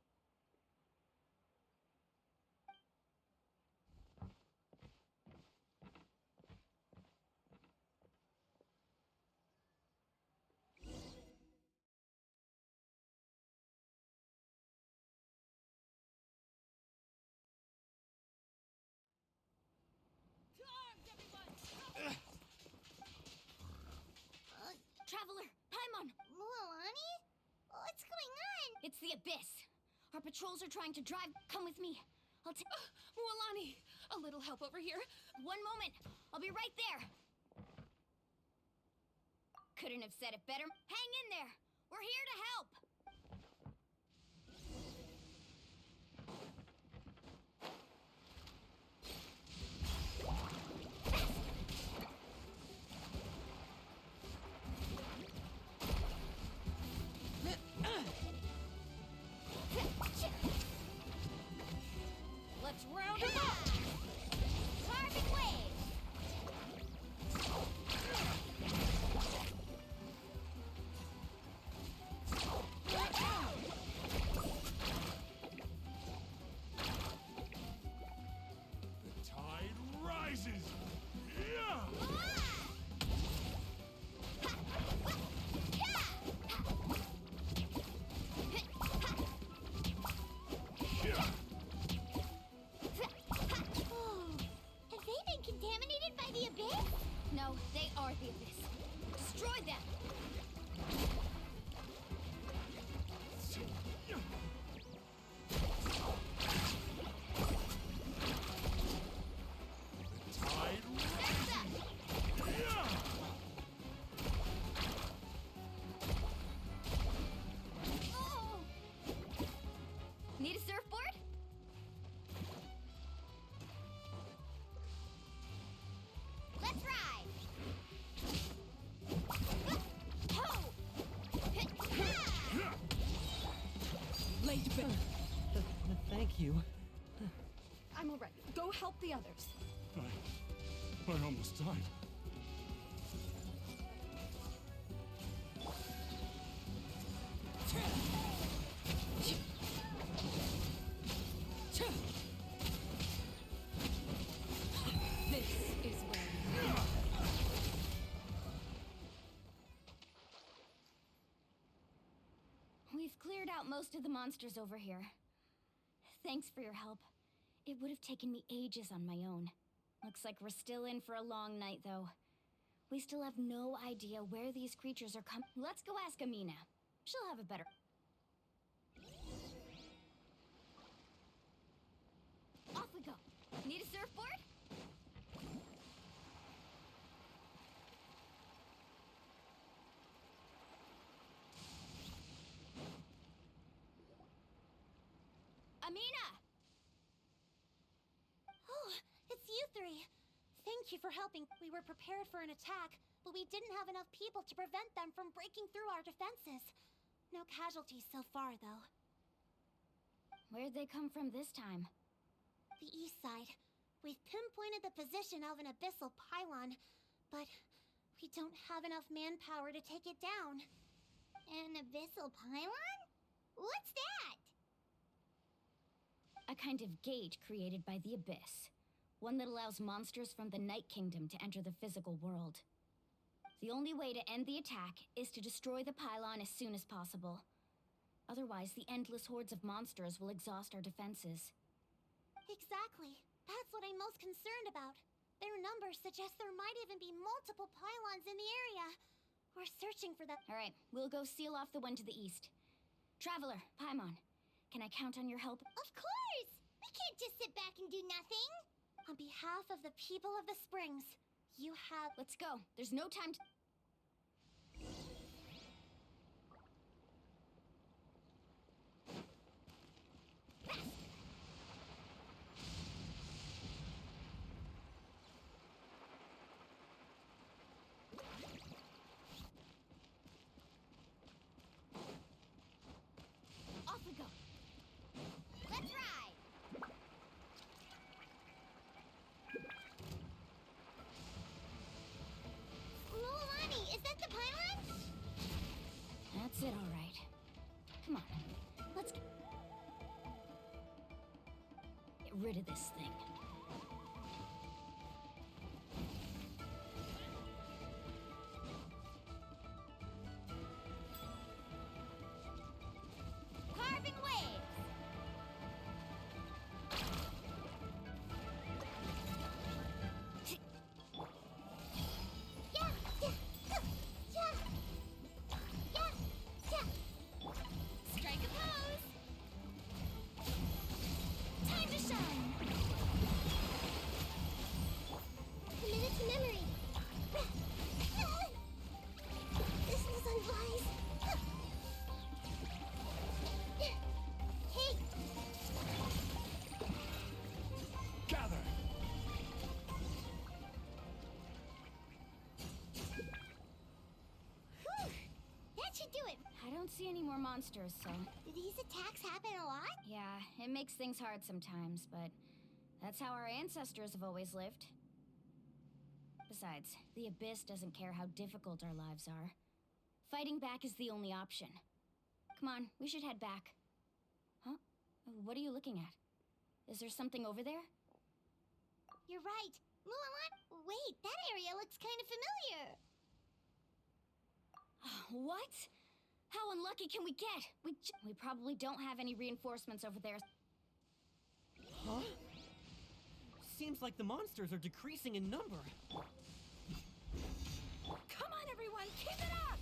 Traveler, Paimon! Mualani? What's going on? It's the Abyss. Our patrols are trying to drive. Come with me. I'll take. Mualani, a little help over here. One moment. I'll be right there. Couldn't have said it better. Hang in there. We're here to help. Let's round him up! Carving wave! The tide rises! Yeah! Oh, have they been contaminated by the Abyss? No, they are the Abyss. Destroy them! The tide rises! Yeah! Oh! Need a surfboard? Let's ride! Ho! Laid bare. Thank you. I'm alright. Go help the others. I almost died. This is where We've cleared out most of the monsters over here. Thanks for your help. It would have taken me ages on my own. Looks like we're still in for a long night, though. We still have no idea where these creatures are coming. Let's go ask Amina. She'll have a better... Off we go. Need a surfboard? Amina! Oh, it's you three. Thank you for helping. We were prepared for an attack, but we didn't have enough people to prevent them from breaking through our defenses. No casualties so far, though. Where'd they come from this time? The east side. We've pinpointed the position of an abyssal pylon, but we don't have enough manpower to take it down. An abyssal pylon? What's that? A kind of gate created by the Abyss. One that allows monsters from the Night Kingdom to enter the physical world. The only way to end the attack is to destroy the pylon as soon as possible. Otherwise, the endless hordes of monsters will exhaust our defenses. Exactly. That's what I'm most concerned about. Their numbers suggest there might even be multiple pylons in the area. We're searching for them. All right, we'll go seal off the one to the east. Traveler, Paimon, can I count on your help? Of course! We can't just sit back and do nothing! On behalf of the people of the Springs, you have... Let's go. There's no time to... Off we go! Let's ride! Mulani, is that the pylon? That's it, all right. Come on, let's get rid of this thing. Carving waves! Yeah! Strike a pose! Time to shine! Committed to memory! This is unwise! Hey! Gather! Whew! That should do it! I don't see any more monsters, so... Do these attacks happen a lot? Yeah, it makes things hard sometimes, but that's how our ancestors have always lived. Besides, the Abyss doesn't care how difficult our lives are. Fighting back is the only option. Come on, we should head back. Huh? What are you looking at? Is there something over there? You're right. Mulan, wait, that area looks kind of familiar. What? How unlucky can we get? We probably don't have any reinforcements over there. Huh? Seems like the monsters are decreasing in number. Come on, everyone, keep it up!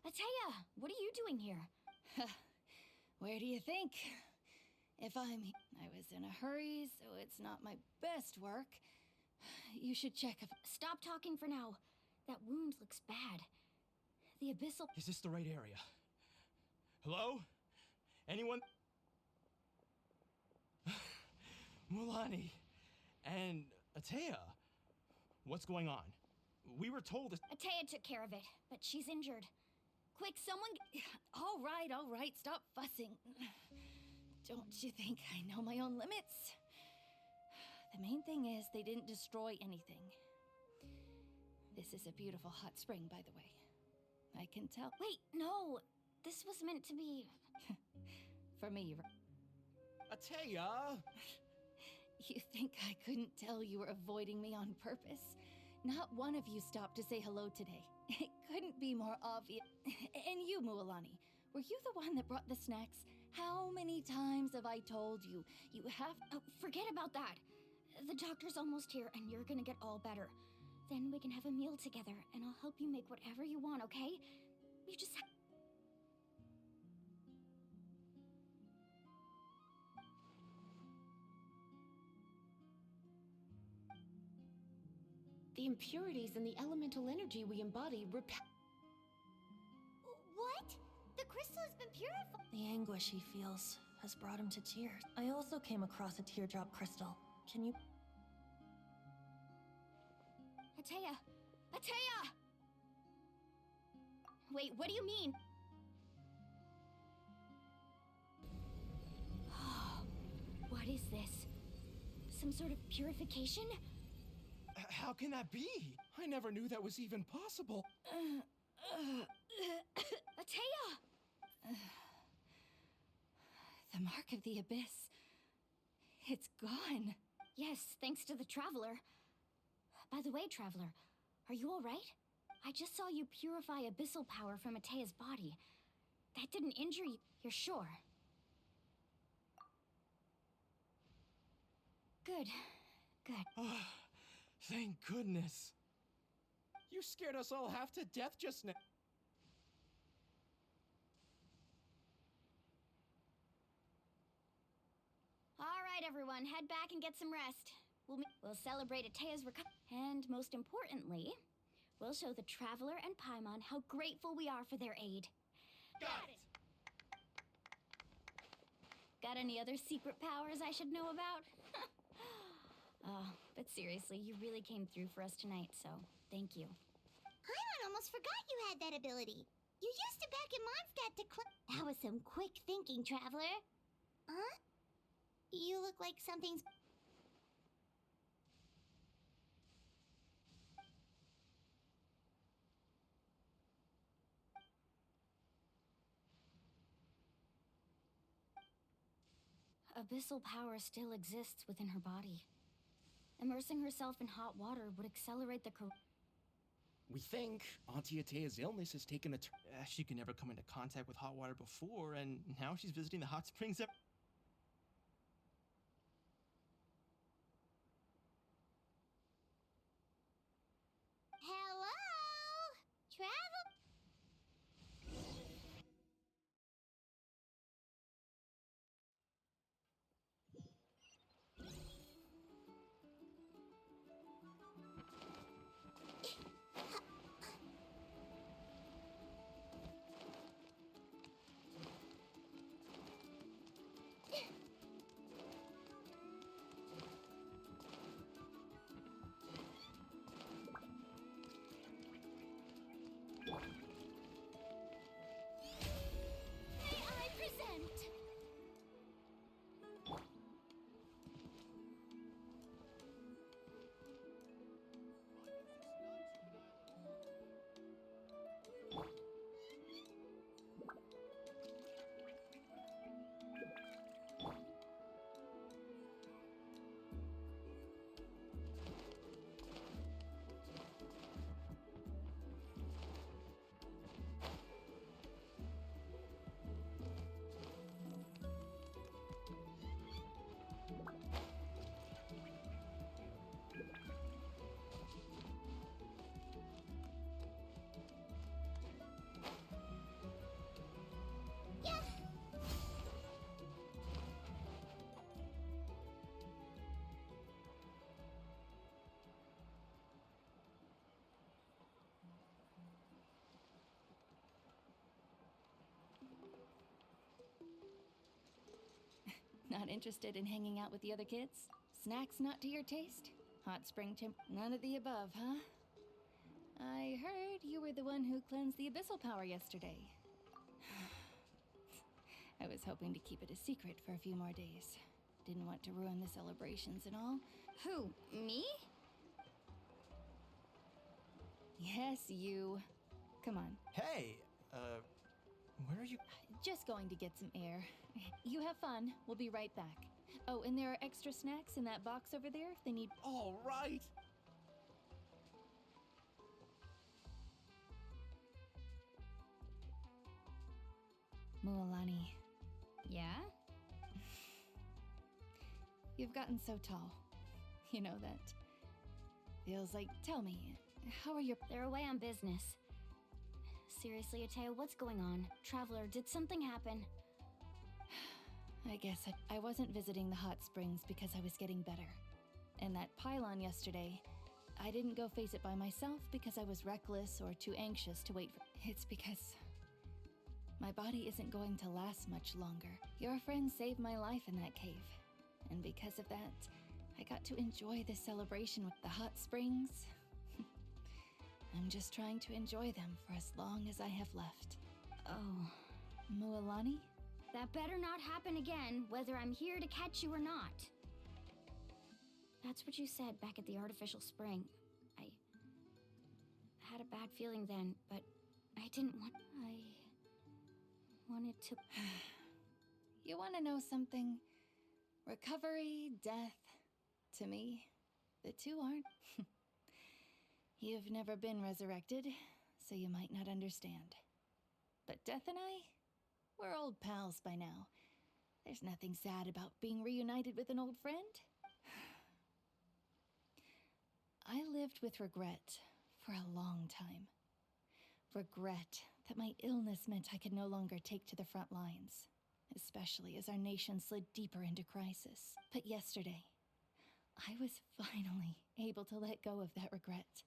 Atea, what are you doing here? Where do you think? If I was in a hurry, so it's not my best work. You should check if... Stop talking for now. That wound looks bad. The abyssal... Is this the right area? Hello? Anyone? Mulani and Atea. What's going on? We were told... Atea took care of it, but she's injured. Quick, someone... All right, stop fussing. Don't you think I know my own limits? The main thing is they didn't destroy anything. This is a beautiful hot spring, by the way. I can tell. Wait, no. This was meant to be... For me, Atea! You think I couldn't tell you were avoiding me on purpose? Not one of you stopped to say hello today. It couldn't be more obvious. And you, Mualani, were you the one that brought the snacks? How many times have I told you? You have... Oh, forget about that. The doctor's almost here, and you're gonna get all better. Then we can have a meal together, and I'll help you make whatever you want, okay? You just... The impurities in the elemental energy we embody What? The crystal has been purified. The anguish he feels has brought him to tears. I also came across a teardrop crystal. Can you... Atea! Atea! Wait, what do you mean? What is this? Some sort of purification? How can that be? I never knew that was even possible. Atea! The mark of the abyss. It's gone. Yes, thanks to the Traveler. By the way, Traveler, are you all right? I just saw you purify abyssal power from Atea's body. That didn't injure you, you're sure? Good. Good. Thank goodness. You scared us all half to death just now. All right, everyone, head back and get some rest. We'll celebrate Atea's recovery. And most importantly, we'll show the Traveler and Paimon how grateful we are for their aid. Got it! Got any other secret powers I should know about? But seriously, you really came through for us tonight, so thank you. Paimon almost forgot you had that ability. You used it back in Mondstadt to That was some quick thinking, Traveler. Huh? You look like something's... Abyssal power still exists within her body. Immersing herself in hot water would accelerate the We think Auntie Atea's illness has taken a turn. She could never come into contact with hot water before, and now she's visiting the hot springs Hello? Travel... Not interested in hanging out with the other kids? Snacks not to your taste? Hot spring temp? None of the above, huh? I heard you were the one who cleansed the abyssal power yesterday. I was hoping to keep it a secret for a few more days. Didn't want to ruin the celebrations and all. Who? Me? Yes, you. Come on. Hey, where are you? Just going to get some air. You have fun. We'll be right back. Oh, and there are extra snacks in that box over there if they need. All right. Mualani, Yeah? you've gotten so tall. You know that. Feels like. Tell me, how are your. They're away on business. Seriously, Atea, what's going on? Traveler, did something happen? I guess I wasn't visiting the hot springs because I was getting better. And that pylon yesterday, I didn't go face it by myself because I was reckless or too anxious to wait for. It's because my body isn't going to last much longer. Your friend saved my life in that cave. And because of that, I got to enjoy this celebration with the hot springs. I'm just trying to enjoy them for as long as I have left. Oh. Mualani? That better not happen again, whether I'm here to catch you or not. That's what you said back at the artificial spring. I had a bad feeling then, but I didn't want. I wanted to. You want to know something? Recovery, death, to me, the two aren't. You've never been resurrected, so you might not understand. But Death and I, we're old pals by now. There's nothing sad about being reunited with an old friend. I lived with regret for a long time. Regret that my illness meant I could no longer take to the front lines, especially as our nation slid deeper into crisis. But yesterday, I was finally able to let go of that regret.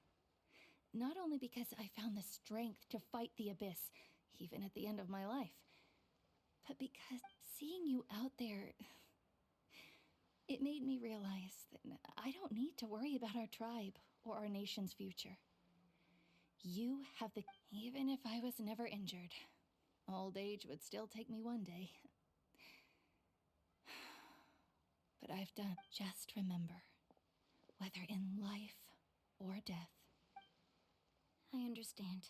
Not only because I found the strength to fight the abyss, even at the end of my life, but because seeing you out there, it made me realize that I don't need to worry about our tribe or our nation's future. You have the... Even if I was never injured, old age would still take me one day. But I've done... Just remember, whether in life or death. I understand.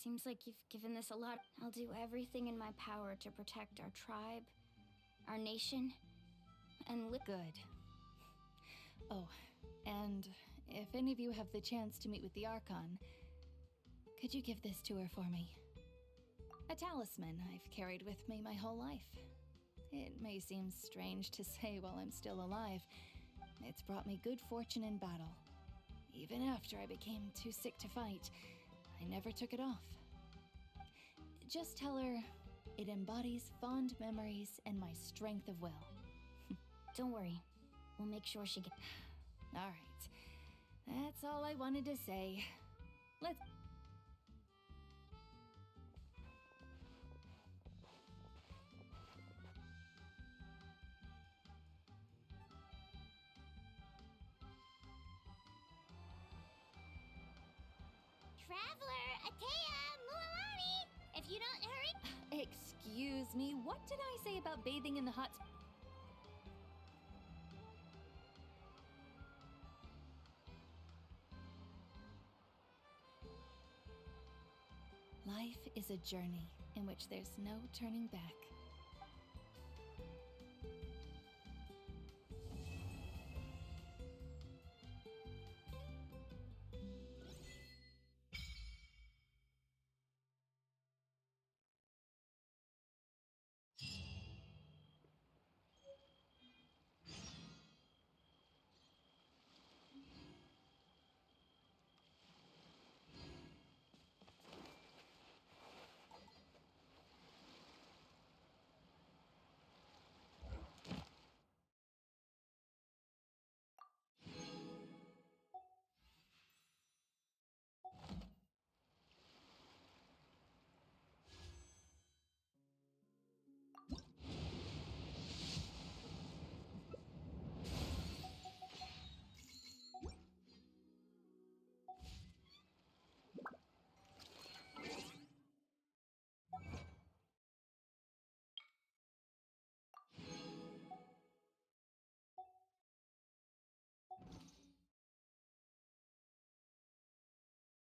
Seems like you've given this a lot. I'll do everything in my power to protect our tribe, our nation, and live good. Oh, and if any of you have the chance to meet with the Archon, could you give this to her for me? A talisman I've carried with me my whole life. It may seem strange to say while I'm still alive. It's brought me good fortune in battle. Even after I became too sick to fight, I never took it off. Just tell her it embodies fond memories and my strength of will. Don't worry. We'll make sure she gets... All right. That's all I wanted to say. Let's... Traveler, Atea, Mualani! If you don't hurry... Excuse me, what did I say about bathing in the hot... Life is a journey in which there's no turning back.